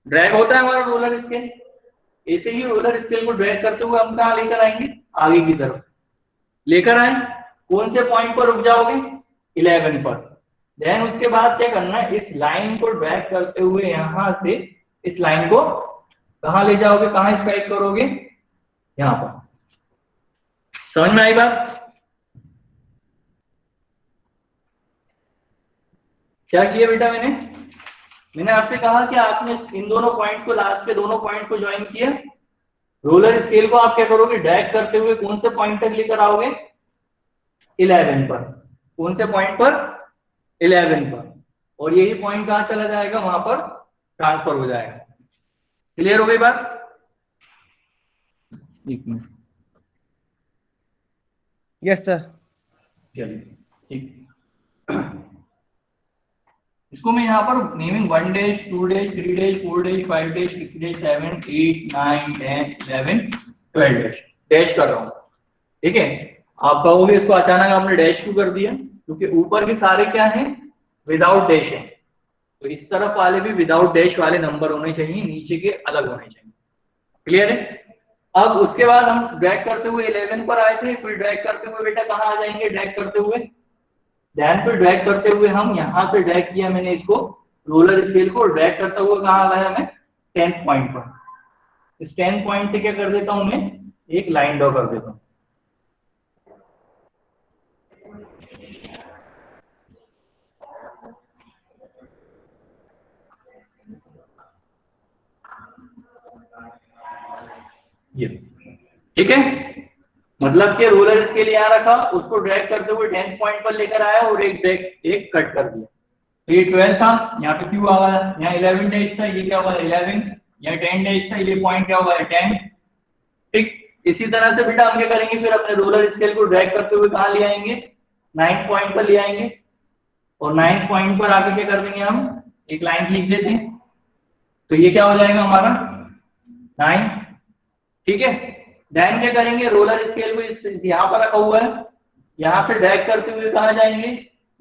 [SPEAKER 1] ड्रैग होता है हमारा रोलर स्केल, ऐसे ही रोलर स्केल को ड्रैग करते हुए हम कहाँ लेकर आएंगे, आगे की तरफ लेकर आए। कौन से पॉइंट पर रुक जाओगे, 11 पर। देन उसके बाद क्या करना है, इस लाइन को ड्रैग करते हुए यहां से इस लाइन को कहां ले जाओगे, कहां स्ट्राइक करोगे, यहां पर। समझ में आई बात? क्या किया बेटा मैंने आपसे कहा कि आपने इन दोनों पॉइंट्स को, लास्ट के दोनों पॉइंट्स को ज्वाइन किया। रोलर स्केल को आप क्या करोगे, ड्रैग करते हुए कौन से पॉइंट तक लेकर आओगे, 11 पर। कौन से पॉइंट पर, 11 पर। और यही पॉइंट कहां चला जाएगा, वहां पर ट्रांसफर हो जाएगा। क्लियर हो गई बात? एक मिनट,
[SPEAKER 2] यस सर।
[SPEAKER 1] चलिए ठीक। इसको मैं यहाँ पर naming 1 dash 2 dash 3 dash 4 dash 5 dash 6 dash 7 8 9 10 11 12 dash dash कर रहा हूँ। ठीक है, आप कहोगे इसको अचानक आपने डैश क्यों कर दिया, क्योंकि ऊपर के सारे क्या है, विदाउट डैश है। तो इस तरफ वाले भी विदाउट डैश वाले नंबर होने चाहिए, नीचे के अलग होने चाहिए। क्लियर है? अब उसके बाद हम ड्रैग करते हुए 11 पर आए थे, फिर ड्रैग करते हुए बेटा कहाँ आ जाएंगे, ड्रैग करते हुए ध्यान पे ड्रैग करते हुए हम यहां से ड्रैग किया मैंने इसको, रोलर स्केल को ड्रैग करते हुए कहाँ आ गया मैं, 10th पॉइंट पर। इस 10th पॉइंट से क्या कर देता हूं मैं, एक लाइन ड्रॉ कर देता हूं। ये ठीक है, मतलब कि रोलर स्केल यहाँ रखा, उसको ड्रैग करते हुए 10th पॉइंट पर लेकर आया और एक ड्रैग एक कट कर दिया। तो ये 12 था, यहाँ पे क्यू आ गया, यहाँ 11 डैश था, ये क्या हुआ 11, यहाँ 10 डैश था, ये पॉइंट क्या हुआ 10। ठीक, इसी तरह से बेटा हम क्या करेंगे, फिर अपने रोलर स्केल को ड्रैग करते हुए कहाँ ले आएंगे, 9th पॉइंट पर ले आएंगे, और 9th पॉइंट पर आके क्या कर देंगे, हम एक लाइन खींच देते हैं। तो ये क्या हो जाएगा हमारा 9। ठीक है, देन क्या करेंगे, रोलर स्केल को इस यहाँ पर रखा हुआ है, यहाँ से ड्रैग करते हुए कहाँ जाएंगे,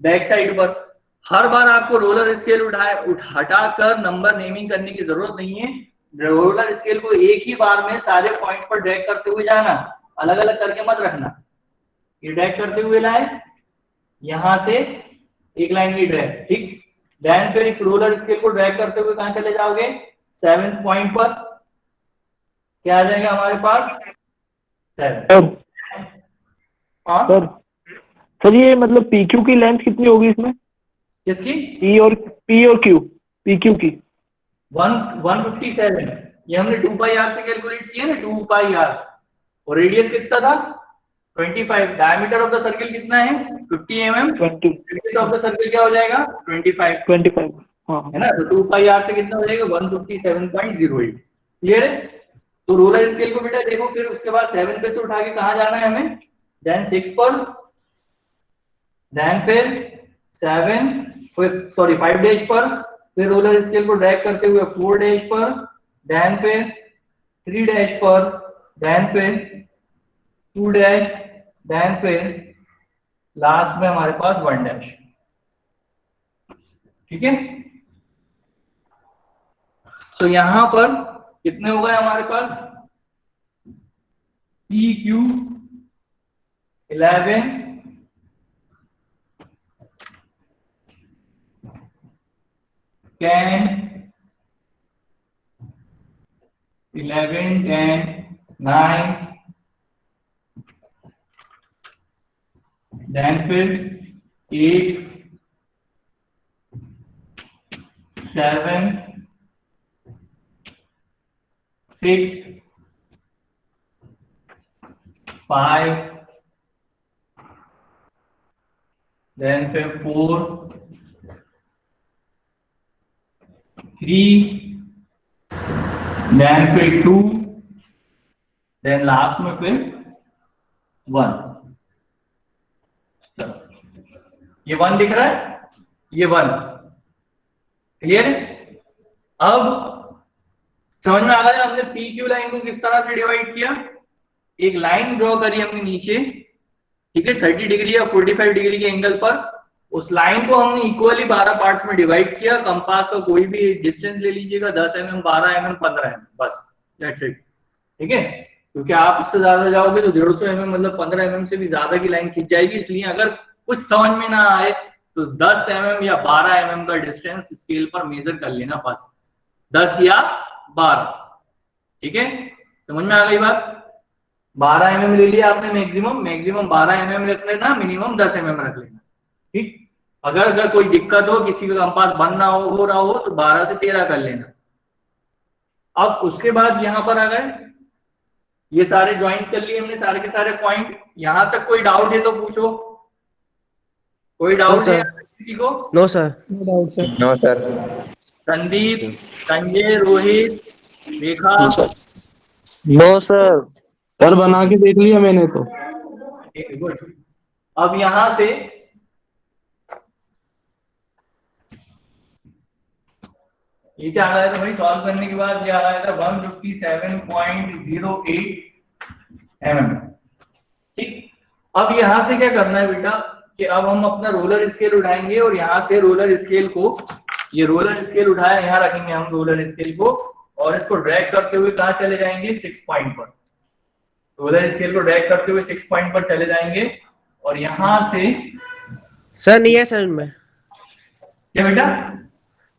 [SPEAKER 1] बैक साइड पर। हर बार आपको रोलर स्केल हटाकर नंबर नेमिंग करने की जरूरत नहीं है। रोलर स्केल को एक ही बार में सारे पॉइंट्स पर ड्रैग करते हुए जाना, अलग अलग करके मत रखना। ये ड्रैग करते हुए लाए, यहां से एक लाइन की ड्रैग। ठीक, देन फिर इस रोलर स्केल को ड्रैग करते हुए कहां चले जाओगे, 7th पॉइंट पर। क्या आ जाएगा हमारे पास 7। हाँ
[SPEAKER 6] सर सर ये मतलब पी क्यू की लेंथ कितनी होगी इसमें,
[SPEAKER 1] किसकी,
[SPEAKER 6] पी और क्यू, पी क्यू की
[SPEAKER 1] 157। ये हमने 2 पाई आर से कैलकुलेट किया ना, 2 पाई आर। और रेडियस कितना था 25। डायमीटर ऑफ द सर्किल कितना है 50 mm।
[SPEAKER 6] 20
[SPEAKER 1] radius of the circle क्या हो जाएगा 25
[SPEAKER 6] 25 हाँ
[SPEAKER 1] है ना। तो 2 पाई आर से कितना हो जाएगा 157.08। क्लियर है? तो रोलर स्केल को बेटा देखो, फिर उसके बाद 7 पे से उठा के कहाँ जाना है हमें, देन 6 पर, देन फिर 5 डैश पर, फिर रोलर स्केल को ड्रैग करते हुए 4 डैश पर, देन फिर 3 डैश पर, देन फिर 2 डैश, देन फिर लास्ट में हमारे पास 1 डैश। ठीक है, तो यहां पर कितने हो गए हमारे पास, पी क्यू 11 10 11 10 9, देन फिर 8 7 6 5, then फिर 4 3, देन फिर 2, देन लास्ट में फिर 1। ये 1 दिख रहा है, ये 1 क्लियर है। अब समझ में आ गया हमने पी क्यू लाइन को किस तरह से डिवाइड किया। एक लाइन ड्रॉ करी हमने नीचे, ठीक है, 30 डिग्री या 45 डिग्री के एंगल पर। उस लाइन को हमने इक्वली 12 पार्ट्स में डिवाइड किया। कंपास का कोई भी डिस्टेंस ले लीजिएगा, 10 mm, 12 mm, 15 mm, बस दैट्स इट, ठीक है। क्योंकि आप इससे ज्यादा जाओगे तो 150 mm मतलब 15 mm से भी ज्यादा की लाइन खींच जाएगी। इसलिए अगर कुछ समझ में ना आए तो 10 mm या 12 mm का डिस्टेंस स्केल पर मेजर कर लेना, बस 10 या 12, ठीक है। समझ में आ गई बात। 12 mm ले लिया आपने मैक्सिमम 12 mm रख लेना, मिनिमम 10 mm रख लेना, ठीक। अगर कोई दिक्कत हो, किसी का कंपास बंद ना हो रहा हो तो 12 से 13 कर लेना। अब उसके बाद यहाँ पर आ गए, ये सारे ज्वाइंट कर लिए हमने, सारे के सारे पॉइंट। यहां तक कोई डाउट है तो पूछो, कोई डाउट है किसी को?
[SPEAKER 5] No sir.
[SPEAKER 2] No doubt sir.
[SPEAKER 3] No sir.
[SPEAKER 1] Sandeep, Sanjay, Rohit, Rekha?
[SPEAKER 6] No sir, sir बना के देख लिया मैंने तो।
[SPEAKER 1] ठीक है, गुड। अब यहां से ये क्या आ रहा था भाई, सॉल्व करने के बाद ये आ रहा था 157.08 mm, ठीक। अब यहां से क्या करना है बेटा कि अब हम अपना रोलर स्केल उठाएंगे और यहां से रोलर स्केल को, ये रोलर स्केल उठाया, यहाँ रखेंगे हम रोलर स्केल को और इसको ड्रैग करते हुए कहाँ चले जाएंगे, 6 पॉइंट पर। रोलर स्केल को ड्रैग करते हुए 6 पॉइंट पर चले जाएंगे और यहां से
[SPEAKER 5] सर नहीं है समझ में।
[SPEAKER 1] क्या बेटा?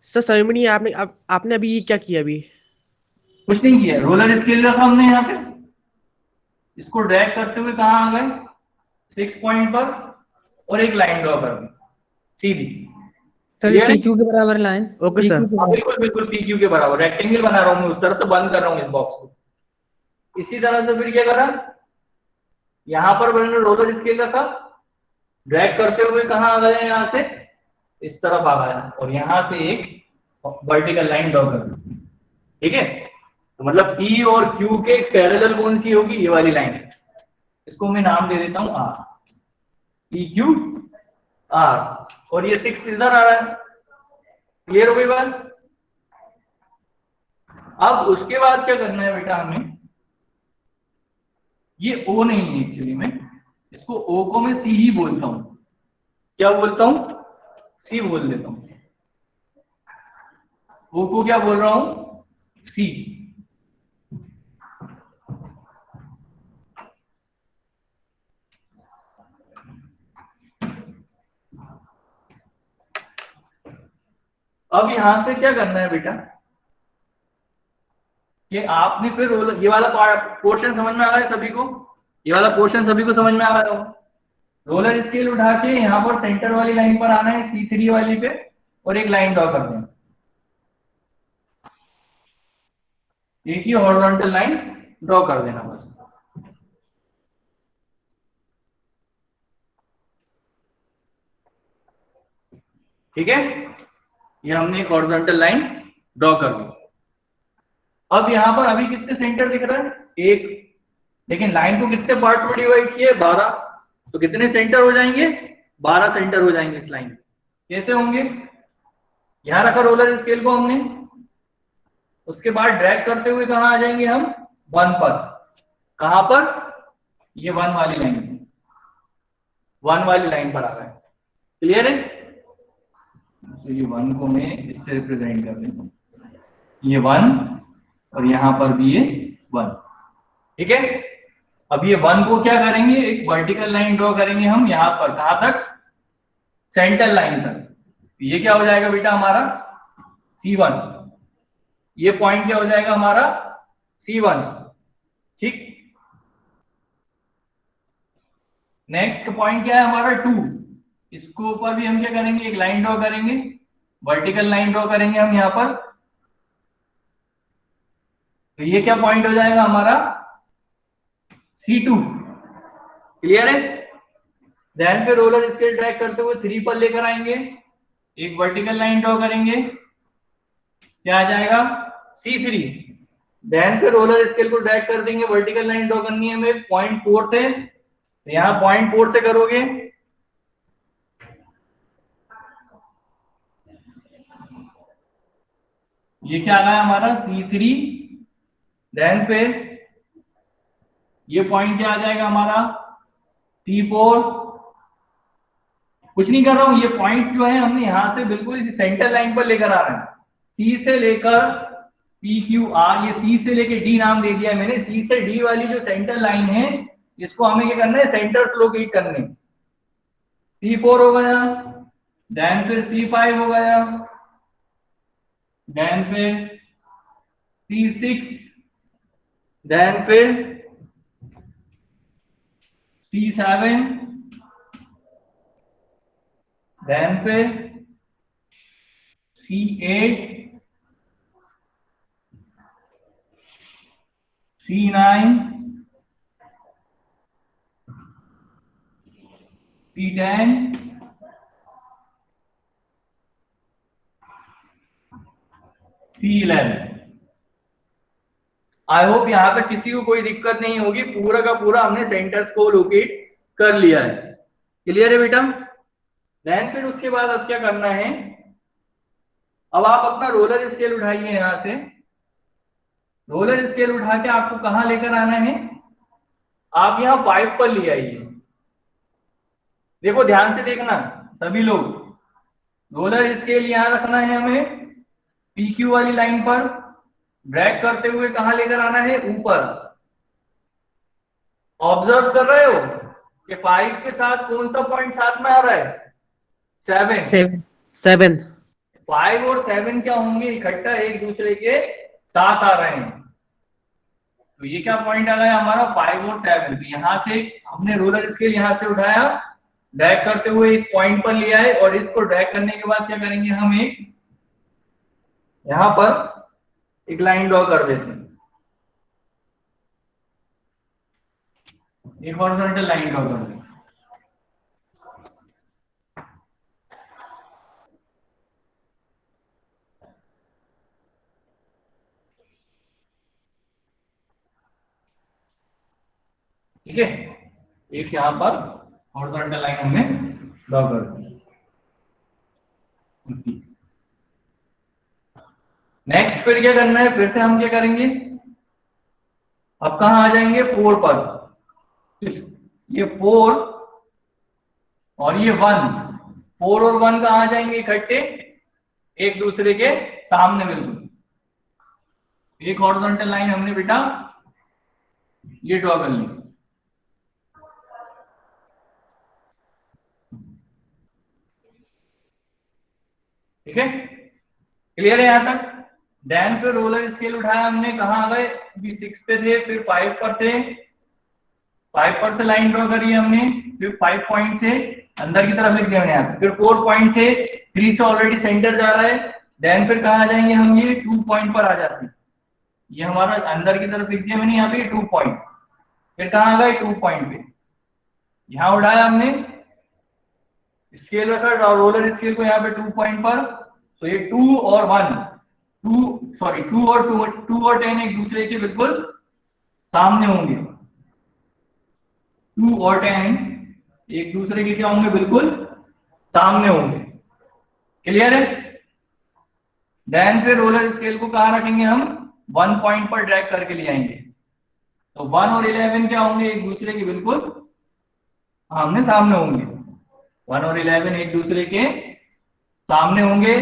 [SPEAKER 5] सर समझ में नहीं है। आपने अभी क्या किया? अभी
[SPEAKER 1] कुछ नहीं किया, रोलर स्केल रखा हमने यहाँ पे, इसको ड्रैग करते हुए कहाँ आ गए, 6 पॉइंट पर और एक लाइन ड्रॉ कर दी सीधी।
[SPEAKER 2] सर ये PQ के बराबर लाइन।
[SPEAKER 5] Okay sir.
[SPEAKER 1] बिल्कुल बिल्कुल PQ के बराबर रेक्टेंगल बना रहा हूँ मैं, उस तरह से बंद कर रहा हूँ इस बॉक्स को। इसी तरह से फिर क्या करा, यहाँ पर मैंने रोलर स्केल रखा, ड्रैग करते हुए कहाँ आ गए, यहाँ से इस तरफ आ गया और यहाँ से एक वर्टिकल लाइन ड्रॉ कर दी, ठीक है। तो मतलब P और Q के पैरेलल कौन सी होगी, ये वाली लाइन। इसको मैं नाम दे देता हूँ R, PQ R, और ये 6 इधर आ रहा है। क्लियर हो गई बात। अब उसके बाद क्या करना है बेटा हमें, ये O नहीं है एक्चुअली में, इसको O को मैं C ही बोलता हूं। क्या बोलता हूं, C बोल देता हूं। O को क्या बोल रहा हूं, C। अब यहां से क्या करना है बेटा कि आपने फिर ये वाला पोर्शन समझ में आ रहा है सभी को, ये वाला पोर्शन सभी को समझ में आ रहा है। रोलर स्केल उठा के यहाँ पर सेंटर वाली लाइन पर आना है, C3 वाली पे, और एक लाइन ड्रॉ कर देना, एक ही हॉरिजॉन्टल लाइन ड्रॉ कर देना बस। ठीक है, ये हमने एक हॉरिजॉन्टल लाइन ड्रॉ कर दी। अब यहाँ पर अभी कितने सेंटर दिख रहा है, 1, लेकिन लाइन को कितने पार्ट्स में डिवाइड किए, 12, तो कितने सेंटर हो जाएंगे, 12 सेंटर हो जाएंगे इस लाइन। कैसे होंगे, यहां रखा रोलर स्केल को हमने, उसके बाद ड्रैग करते हुए कहां आ जाएंगे हम, 1 पर। कहां पर, ये 1 वाली लाइन, 1 वाली लाइन पर आ गए। क्लियर है। तो ये 1 को मैं इससे रिप्रेजेंट कर देता हूं, ये 1 और यहां पर भी ये 1, ठीक है। अब ये 1 को क्या करेंगे, एक वर्टिकल लाइन ड्रॉ करेंगे हम यहाँ पर, कहां तक, सेंटर लाइन तक। ये क्या हो जाएगा बेटा हमारा, C1। ये पॉइंट क्या हो जाएगा हमारा, C1, ठीक। नेक्स्ट पॉइंट क्या है हमारा, 2। इसको ऊपर भी हम क्या करेंगे, एक लाइन ड्रॉ करेंगे, वर्टिकल लाइन ड्रॉ करेंगे हम यहाँ पर। तो ये क्या पॉइंट हो जाएगा हमारा, C2। क्लियर है। देन पे रोलर स्केल ड्रैग करते हुए 3 पर लेकर आएंगे, एक वर्टिकल लाइन ड्रॉ करेंगे, क्या आ जाएगा C3। देन फिर रोलर स्केल को ड्रैग कर देंगे, वर्टिकल लाइन ड्रॉ करनी है हमें 0.4 से, तो यहाँ 0.4 से करोगे, ये क्या आ गया हमारा C3। देन फिर ये पॉइंट क्या आ जाएगा हमारा C4। कुछ नहीं कर रहा हूं, ये पॉइंट जो है हमने यहां से बिल्कुल इसी सेंटर लाइन पर लेकर आ रहे हैं, C से लेकर PQR, ये C से लेकर D नाम दे दिया मैंने। C से D वाली जो सेंटर लाइन है इसको हमें क्या करना है, सेंटर्स लोकेट करने। C4 हो गया, देन फिर C5 हो गया, देन फिर C6, देन फिर C7, देन फिर C8, C9, C10, C11। I hope यहां तक किसी को कोई दिक्कत नहीं होगी, पूरा का पूरा हमने सेंटर्स को लोकेट कर लिया है। क्लियर है बेटा? देन फिर उसके बाद अब क्या करना है, अब आप अपना रोलर स्केल उठाइए, यहां से रोलर स्केल उठा के आपको कहां लेकर आना है, आप यहाँ 5 पर ले आइए। देखो ध्यान से देखना सभी लोग, रोलर स्केल यहां रखना है हमें PQ वाली लाइन पर, ड्रैग करते हुए कहां लेकर आना है, ऊपर। ऑब्जर्व कर रहे हो कि 5 के साथ कौन सा पॉइंट साथ में आ रहा है,
[SPEAKER 5] 7।
[SPEAKER 1] 5 और 7 क्या होंगे, इकट्ठा एक दूसरे के साथ आ रहे हैं। तो ये क्या पॉइंट आ गया हमारा 5 और 7। तो यहां से हमने रोलर स्केल यहां से उठाया, ड्रैग करते हुए इस पॉइंट पर लिया है, और इसको ड्रैग करने के बाद क्या करेंगे, हम एक यहां पर एक लाइन ड्रॉ कर देते हैं, एक हॉरिजॉन्टल लाइन ड्रॉ कर देते हैं। ठीक है, एक यहां पर हॉरिजॉन्टल लाइन हमने ड्रॉ कर दी। नेक्स्ट फिर क्या करना है, फिर से हम क्या करेंगे, अब कहां आ जाएंगे, 4 पर। ये 4 और ये 1, 4 और 1 कहां आ जाएंगे, इकट्ठे एक दूसरे के सामने बिल्कुल। एक हॉरिजॉन्टल लाइन हमने बेटा ये ड्रॉ कर ली। ठीक है, क्लियर है यहां तक? देन फिर रोलर स्केल उठाया हमने, कहां आ गए, अभी 6 पे थे, फिर 5 पर थे, 5 पर से लाइन ड्रॉ करी हमने, फिर 5 पॉइंट से अंदर की तरफ लिख दिया मैंने यहाँ पे, फिर 4 पॉइंट से 3 से ऑलरेडी सेंटर जा रहा है। देन फिर कहां आ जाएंगे हम, ये 2 पॉइंट पर आ जाते हैं, ये हमारा अंदर की तरफ लिख दिया मैंने यहाँ पे 2 पॉइंट। फिर कहां आ गए, 2 पॉइंट पे, यहाँ उठाया हमने, स्केल रखा रोलर स्केल को यहाँ पे 2 पॉइंट पर, तो ये 2 और 1, 2 और 10 एक दूसरे के बिल्कुल सामने होंगे। 2 और 10 एक दूसरे के क्या होंगे, बिल्कुल सामने होंगे। क्लियर है? देन फिर रोलर स्केल को कहां रखेंगे हम, 1 पॉइंट पर ड्रैग करके ले आएंगे, तो 1 और 11 क्या होंगे, एक दूसरे के बिल्कुल आमने सामने होंगे। 1 और 11 एक दूसरे के सामने होंगे।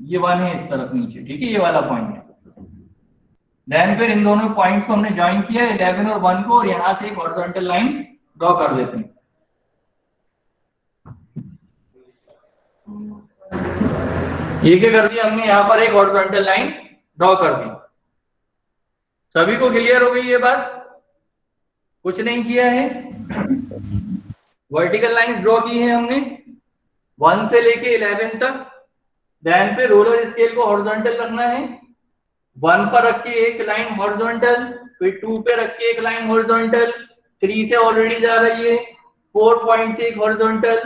[SPEAKER 1] ये 1 है इस तरफ नीचे, ठीक है, ये वाला पॉइंट है। देन फिर इन दोनों पॉइंट्स को हमने ज्वाइन किया 11 और 1 को, और यहां से एक हॉरिजॉन्टल लाइन ड्रॉ कर देते हैं। ये क्या कर दिया हमने, यहां पर एक हॉरिजॉन्टल लाइन ड्रॉ कर दी। सभी को क्लियर हो गई ये बात? कुछ नहीं किया है, वर्टिकल लाइंस ड्रॉ की है हमने 1 से लेके 11 तक। देन पे रोलर स्केल को हॉरिजॉन्टल रखना है, 1 पर रख के एक लाइन हॉरिजॉन्टल, फिर 2 पे रख के एक लाइन हॉरिजॉन्टल, 3 से ऑलरेडी जा रही है, 4 पॉइंट से एक हॉरिजॉन्टल,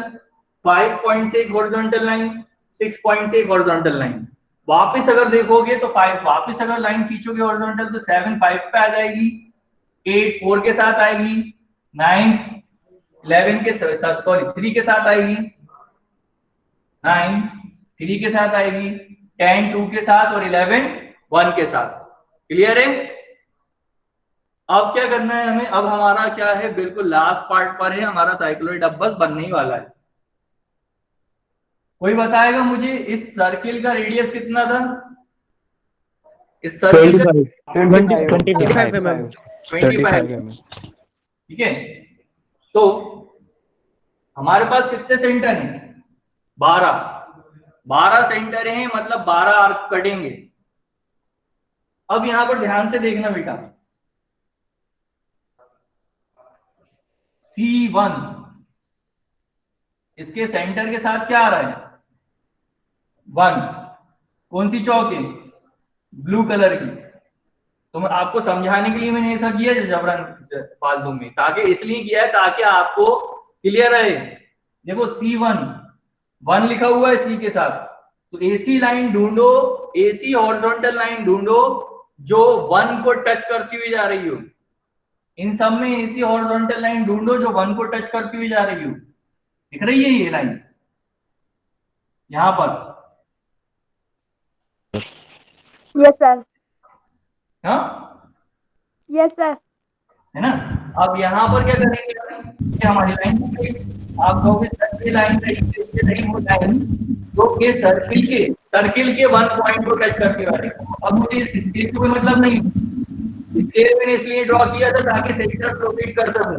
[SPEAKER 1] 5 पॉइंट से एक हॉरिजॉन्टल लाइन, 6 पॉइंट से एक हॉरिजॉन्टल लाइन, वापस अगर देखोगे तो 5, वापस अगर लाइन खींचोगे हॉरिजॉन्टल तो 7 5 पे आ जाएगी, 8 4 के साथ आएगी, 9 11 के साथ, सॉरी 3 के साथ आएगी, 9 3 के साथ आएगी, 10 2 के साथ और 11 1 के साथ। क्लियर है? अब क्या करना है हमें, अब हमारा क्या है, बिल्कुल लास्ट पार्ट पर है हमारा साइक्लोइड अब बस बनने ही वाला है। कोई बताएगा मुझे इस सर्किल का रेडियस कितना था? इस सर्किल का
[SPEAKER 5] 25 mm।
[SPEAKER 1] 25, ठीक है। तो हमारे पास कितने सेंटर हैं? 12 सेंटर हैं, मतलब 12 आर्क कटेंगे। अब यहां पर ध्यान से देखना बेटा, C1 इसके सेंटर के साथ क्या आ रहा है? 1। कौन सी चौक है? ब्लू कलर की। तो मैं आपको समझाने के लिए मैंने ऐसा किया जबरन फालतू में, ताकि इसलिए किया है ताकि आपको क्लियर रहे। देखो C1 1 लिखा हुआ है C के साथ, तो AC लाइन ढूंढो, AC हॉरिजॉन्टल लाइन ढूंढो जो 1 को टच करती हुई जा रही हो। इन सब में AC हॉरिजॉन्टल लाइन ढूंढो जो 1 को टच करती हुई जा रही हो। दिख रही है ये लाइन यहां पर?
[SPEAKER 4] Yes sir.
[SPEAKER 1] हाँ
[SPEAKER 4] यस सर।
[SPEAKER 1] है ना। अब यहाँ पर क्या करेंगे कि हमारी लाइन आप कहोगे सर्किल लाइन नहीं, वो लाइन जो के सर्किल के 1 पॉइंट को टच करके वाली। अब मुझे इस स्केल से कोई मतलब नहीं, स्केल मैंने इसलिए ड्रॉ किया था ताकि सेंटर लोकेट कर सकूं।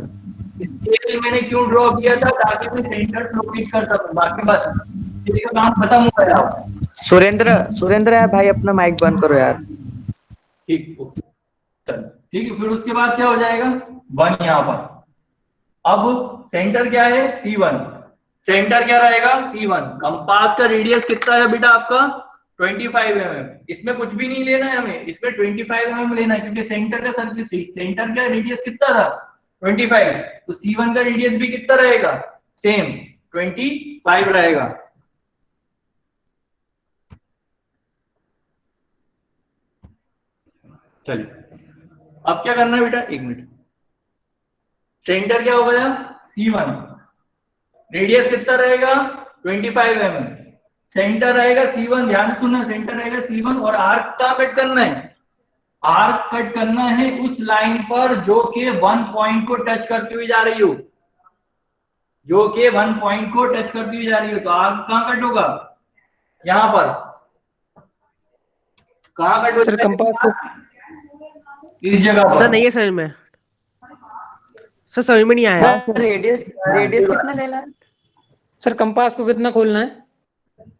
[SPEAKER 1] स्केल मैंने क्यों ड्रॉ किया था? ताकि मैं सेंटर लोकेट कर सकूं। बाकी बस इसका काम खत्म हो गया।
[SPEAKER 5] सुरेंद्र यार भाई अपना माइक बंद करो यार।
[SPEAKER 1] ठीक है, फिर उसके बाद क्या हो जाएगा? 1 यहाँ पर। अब सेंटर क्या है? C1। सेंटर क्या रहेगा? C1। कंपास का रेडियस कितना है बेटा आपका? 25 mm। इसमें कुछ भी नहीं लेना है हमें, इसमें 25 mm लेना है, क्योंकि सेंटर का सर्किल, सेंटर का रेडियस कितना था? 25। तो C1 का रेडियस भी कितना रहेगा? सेम 25 रहेगा। चलिए अब क्या करना है बेटा, 1 मिनट। सेंटर क्या होगा? C1। रेडियस कितना रहेगा? 25 mm। सेंटर रहेगा C1, ध्यान सुनना, सेंटर रहेगा C1 और आर्क कहाँ कट करना है? आर्क कट करना है उस लाइन पर जो के 1 पॉइंट को टच करती हुई जा रही हो, जो के 1 पॉइंट को टच करती हुई जा रही हो। तो आर्क कहाँ कट होगा? यहां पर। कहाँ कट
[SPEAKER 2] सर कंपास
[SPEAKER 1] इस जगह पर।
[SPEAKER 5] सर नहीं है समझ में, सर समझ में नहीं आया।
[SPEAKER 3] रेडियस कितना लेना है?
[SPEAKER 2] सर कंपास को कितना खोलना है?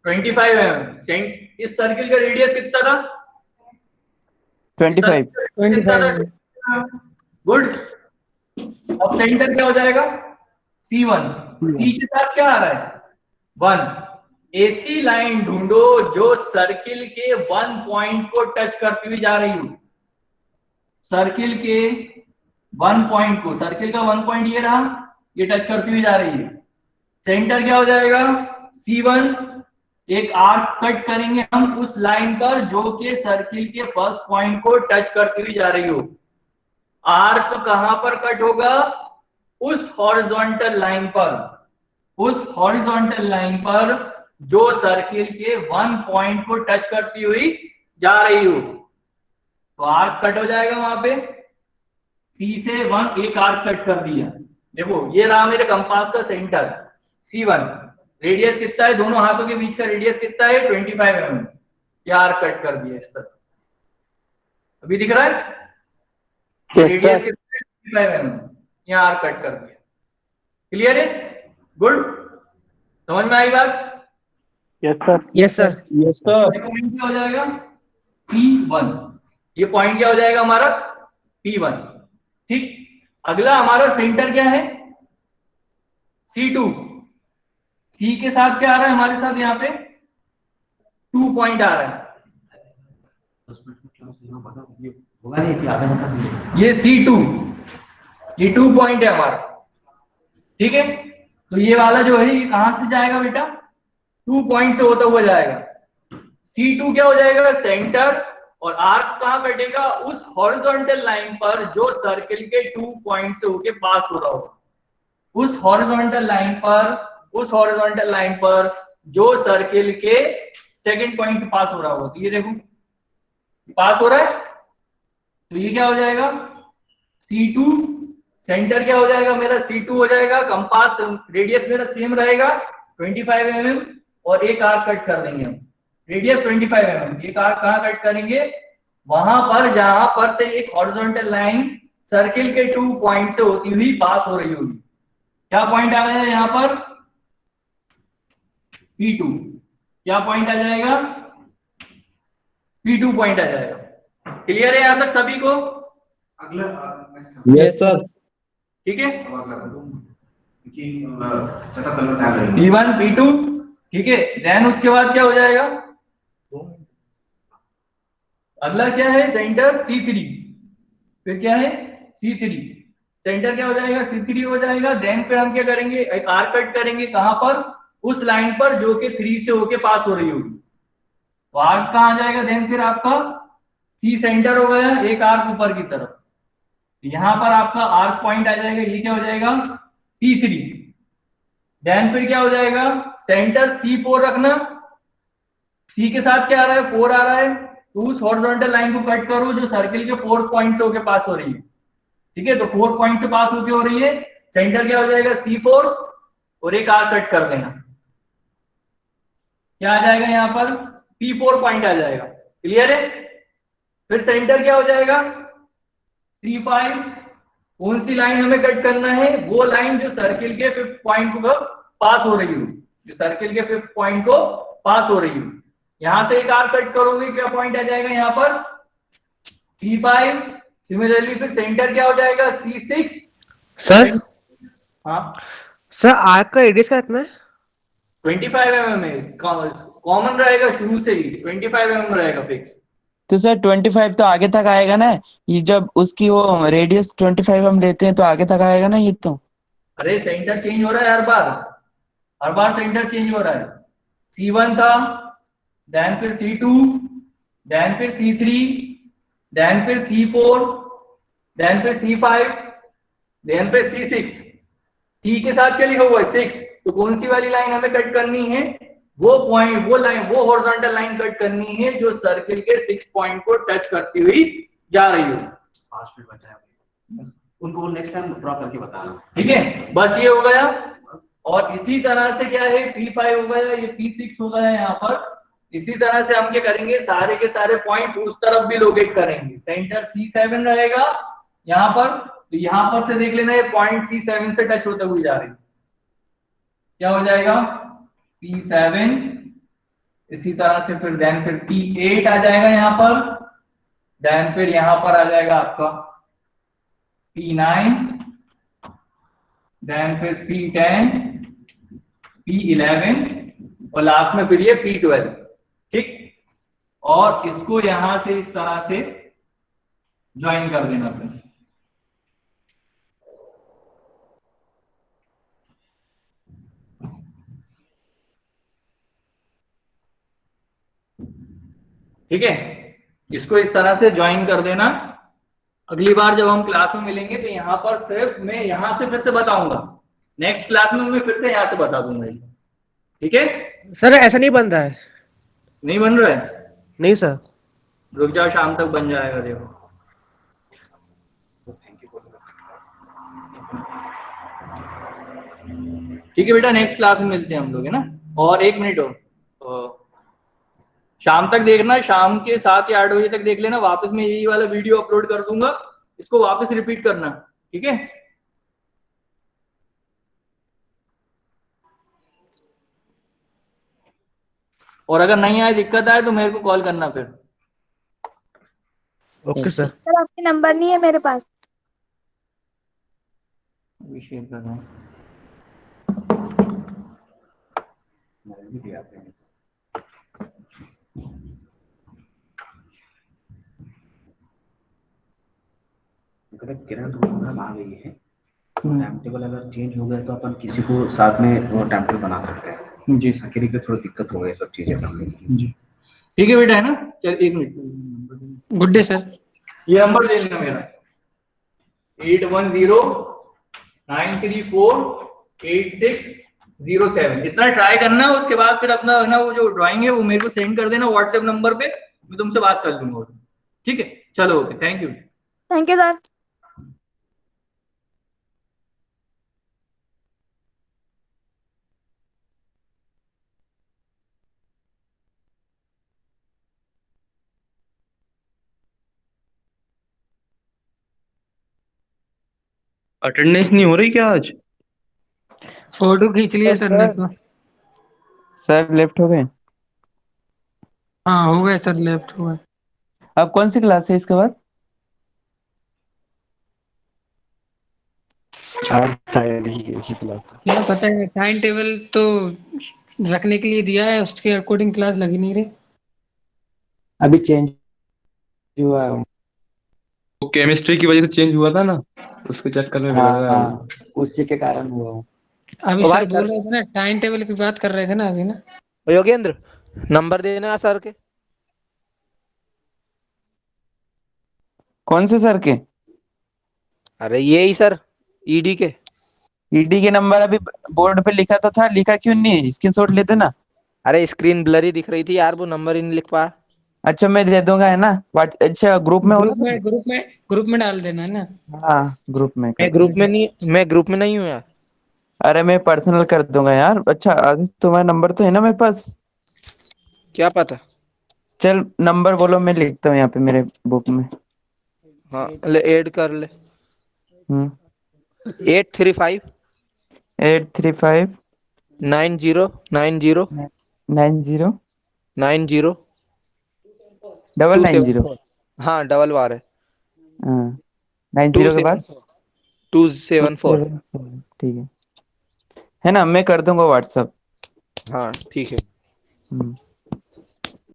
[SPEAKER 1] 25 mm। इस सर्किल का रेडियस कितना था?
[SPEAKER 3] 25।
[SPEAKER 1] गुड। अब सेंटर क्या हो जाएगा? C1। C के साथ क्या आ रहा है? 1। AC लाइन ढूंढो जो सर्किल के 1 पॉइंट को टच करती हुई जा रही हो। सर्किल के 1 पॉइंट को, सर्किल का 1 पॉइंट ये रहा, ये टच करती हुई जा रही है। सेंटर क्या हो जाएगा? C1। एक आर्क कट करेंगे हम उस लाइन पर जो कि सर्किल के फर्स्ट पॉइंट को टच करती हुई जा रही हो। आर्क कहां पर कट होगा? उस हॉरिजॉन्टल लाइन पर, उस हॉरिजॉन्टल लाइन पर जो सर्किल के 1 पॉइंट को टच करती हुई जा रही हो। तो आर्क कट हो जाएगा वहां पे। C से 1 एक आर्क कट कर दिया। देखो ये रहा मेरे कंपास का सेंटर C1। रेडियस कितना है? दोनों हाथों के बीच का रेडियस कितना है? 25 mm। ये आर्क कट कर दिया इस तरह। अभी दिख रहा है? रेडियस कितना है? 25 mm। ये आर्क कट कर दिया। क्लियर है? गुड। समझ में आई बात?
[SPEAKER 6] Yes sir.
[SPEAKER 5] Yes sir.
[SPEAKER 6] Yes sir.
[SPEAKER 1] Point क्या हो जाएगा? P1। ये पॉइंट क्या हो जाएगा हमारा? P1। ठीक। अगला हमारा सेंटर क्या है? C2। C के साथ क्या आ रहा है हमारे साथ? यहाँ पे 2 पॉइंट आ रहा है। ये C2, ये 2 पॉइंट है हमारा। ठीक है, तो ये वाला जो है ये कहां से जाएगा बेटा? 2 पॉइंट से होता हुआ जाएगा। C2 क्या हो जाएगा, सेंटर, और आर्क कहाँ कटेगा, उस हॉरिजॉन्टल लाइन पर जो सर्किल के 2 पॉइंट से होके पास हो रहा होगा। उस हॉरिजॉन्टल लाइन पर जो सर्किल के सेकंड पॉइंट से पास हो रहा होगा। तो ये देखो पास हो रहा है, तो ये क्या हो जाएगा, C2, सेंटर क्या हो जाएगा मेरा, C2 हो जाएगा। कंपास रेडियस मेरा सेम रहेगा 25 mm, और एक आर्क कट कर देंगे हम, रेडियस 25 mm। एक आर्क कहाँ कट करेंगे, वहां पर जहां पर से एक हॉरिजॉन्टल लाइन सर्किल के 2 पॉइंट से होती हुई पास हो रही होगी। क्या पॉइंट आ गया यहाँ पर, P2। क्या पॉइंट आ जाएगा, P2 पॉइंट आ जाएगा। क्लियर है यहाँ तक सभी को?
[SPEAKER 6] Yes sir.
[SPEAKER 1] ठीक है, P1 P2, ठीक है। देन उसके बाद क्या हो जाएगा, अगला क्या है, सेंटर C3। फिर क्या है, C3, सेंटर क्या हो जाएगा, C3 हो जाएगा। देन फिर हम क्या करेंगे, एक आर्क कट करेंगे, कहां पर, उस लाइन पर जो कि 3 से होके पास हो रही होगी। तो आर्क कहां आ जाएगा, देन फिर आपका C सेंटर हो गया, एक आर्क ऊपर की तरफ, यहां पर आपका आर्क पॉइंट आ जाएगा, ये क्या हो जाएगा, P3। देन फिर क्या हो जाएगा, सेंटर C4 रखना, C के साथ क्या आ रहा है, 4 आ रहा है, तो उस हॉरिजॉन्टल लाइन को कट करो जो सर्किल के 4 पॉइंट से होके पास हो रही है। ठीक है, तो 4 पॉइंट से पास होके हो रही है, सेंटर क्या हो जाएगा, C4, और एक आर्क कट कर देना, क्या आ जाएगा यहाँ पर, P4 पॉइंट आ जाएगा। क्लियर है? फिर सेंटर क्या हो जाएगा, C5। कौन सी लाइन हमें कट करना है, वो लाइन जो सर्किल के 5th पॉइंट को पास हो रही हो, जो सर्किल के 5th पॉइंट को पास हो रही हो। यहां से एक आर्क कट करोगे, क्या पॉइंट आ जाएगा यहाँ पर, P5। सिमिलरली फिर सेंटर क्या हो जाएगा, C6।
[SPEAKER 5] सर
[SPEAKER 1] हाँ,
[SPEAKER 5] सर आर्क का रेडियस कितना है?
[SPEAKER 1] 25 mm है, कॉमन रहेगा शुरू से ही 25 mm रहेगा फिक्स।
[SPEAKER 3] तो सर 25 तो आगे तक आएगा ना, ये जब उसकी वो रेडियस 25 हम लेते हैं तो आगे तक आएगा ना ये तो।
[SPEAKER 1] अरे सेंटर चेंज हो रहा है हर बार सेंटर चेंज हो रहा है। C1 था, देन फिर C2, देन फिर C3, देन फिर C4, देन फिर C5, देन फिर C6। C के साथ क्या लिखा हुआ है, 6। तो कौन सी वाली लाइन हमें कट करनी है, वो पॉइंट, वो लाइन, वो हॉरिजॉन्टल लाइन कट करनी है जो सर्किल के 6 पॉइंट को टच करती हुई जा रही हो।
[SPEAKER 7] उनको नेक्स्ट टाइम ड्रॉ करके बताना।
[SPEAKER 1] ठीक है, बस ये हो गया। और इसी तरह से क्या है, P5 हो गया, ये P6 हो गया यहाँ पर। इसी तरह से हम क्या करेंगे, सारे के सारे पॉइंट्स उस तरफ भी लोकेट करेंगे। सेंटर C7 रहेगा यहाँ पर, तो यहाँ पर से देख लेना, ये पॉइंट C7 से टच होते हुए जा रही है, क्या हो जाएगा, P7। इसी तरह से फिर देन फिर P8 आ जाएगा यहाँ पर, देन फिर यहाँ पर आ जाएगा आपका P9, देन फिर P10, P11, और लास्ट में फिर ये P12। ठीक, और इसको यहां से इस तरह से ज्वाइन कर देना फिर। ठीक है, इसको इस तरह से ज्वाइन कर देना। अगली बार जब हम क्लास में मिलेंगे तो यहाँ पर सिर्फ मैं यहाँ से फिर से बताऊंगा, नेक्स्ट क्लास में मैं फिर से यहाँ से बता दूंगा। ठीक है
[SPEAKER 5] सर ऐसा नहीं बन रहा है।
[SPEAKER 1] नहीं बन रहा है,
[SPEAKER 5] नहीं सर।
[SPEAKER 1] रुक जाओ, शाम तक बन जाएगा, देखो। ठीक है बेटा, नेक्स्ट क्लास में मिलते हैं हम लोग, है ना। और 1 मिनट हो, शाम तक देखना, शाम के 7 या 8 बजे तक देख लेना। वापस मैं यही वाला वीडियो अपलोड कर दूंगा, इसको वापस रिपीट करना। ठीक है, और अगर नहीं आए, दिक्कत आए तो मेरे को कॉल करना फिर।
[SPEAKER 5] Okay sir.
[SPEAKER 4] सर आपके नंबर नहीं है मेरे पास।
[SPEAKER 1] शेयर कर रहा हूँ।
[SPEAKER 7] किरण प्रोग्राम आ गई है, टाइम टेबल अगर चेंज हो गया तो अपन किसी को साथ में वो टाइम टेबल बना सकते हैं।
[SPEAKER 1] जी
[SPEAKER 7] अकेले के थोड़ी दिक्कत हो गई सब चीजें करने की।
[SPEAKER 1] जी ठीक है बेटा, है ना? चल एक मिनट,
[SPEAKER 2] गुड डे सर।
[SPEAKER 1] ये नंबर दे लेना मेरा 8109348607। इतना ट्राई करना है, उसके बाद फिर अपना है ना वो जो ड्राइंग है वो मेरे को सेंड कर देना व्हाट्सएप नंबर पे, मैं तुमसे बात कर लूंगा। ठीक है, चलो okay, thank you.
[SPEAKER 4] Thank you sir.
[SPEAKER 6] Attendance नहीं हो रही क्या आज?
[SPEAKER 2] फोटो खींच लिए सर ने तो।
[SPEAKER 3] सर लेफ्ट हो गए?
[SPEAKER 2] हाँ हो गए सर, लेफ्ट हो गए।
[SPEAKER 3] अब कौन सी क्लास है इसके बाद?
[SPEAKER 6] आज शायद ही इसी क्लास।
[SPEAKER 2] क्या पता है, टाइम टेबल तो रखने के लिए दिया है, उसके अकॉर्डिंग क्लास लगी नहीं रही।
[SPEAKER 3] अभी चेंज हुआ है।
[SPEAKER 6] वो केमिस्ट्री की वजह से चेंज हुआ था ना, उसके चक्कर में बिगड़ गया वो।
[SPEAKER 3] हाँ, उसी के कारण हुआ वो।
[SPEAKER 2] अभी
[SPEAKER 5] ओ
[SPEAKER 2] सर
[SPEAKER 5] भाई
[SPEAKER 2] बोल
[SPEAKER 5] सर,
[SPEAKER 2] रहे थे ना, टाइम टेबल की बात कर रहे थे ना अभी ना।
[SPEAKER 5] योगेंद्र नंबर देना सर के।
[SPEAKER 3] कौन से सर के?
[SPEAKER 5] अरे ये ही सर, ईडी के।
[SPEAKER 3] ईडी के नंबर अभी बोर्ड पे लिखा तो था, लिखा क्यों नहीं? स्क्रीनशॉट लेते ना।
[SPEAKER 5] अरे स्क्रीन ब्लरी दिख रही थी यार, वो नंबर ही नहीं लिख पाया।
[SPEAKER 3] अच्छा मैं दे दूंगा, है ना? अच्छा ग्रुप में होगा तो?
[SPEAKER 2] ग्रुप में डाल देना है ना।
[SPEAKER 3] हाँ ग्रुप में कर
[SPEAKER 5] मैं ग्रुप
[SPEAKER 3] दूंगा।
[SPEAKER 5] में नहीं, मैं ग्रुप में नहीं हूँ यार।
[SPEAKER 3] अरे मैं पर्सनल कर दूंगा यार। अच्छा आदित्य, तुम्हारा नंबर तो है ना मेरे पास?
[SPEAKER 5] क्या पता।
[SPEAKER 3] चल नंबर बोलो, मैं लिखता हूँ यहाँ पे मेरे बुक में।
[SPEAKER 5] हाँ ले, ऐड कर ले। 835
[SPEAKER 3] 835
[SPEAKER 5] 90 90
[SPEAKER 3] 90
[SPEAKER 5] 90
[SPEAKER 3] 990।
[SPEAKER 5] 274। हाँ डबल बार है।
[SPEAKER 3] हाँ 90 के बाद
[SPEAKER 5] 274।
[SPEAKER 3] 274। ठीक है ना? मैं कर दूंगा व्हाट्सअप।
[SPEAKER 5] हाँ ठीक है।
[SPEAKER 3] हम्म।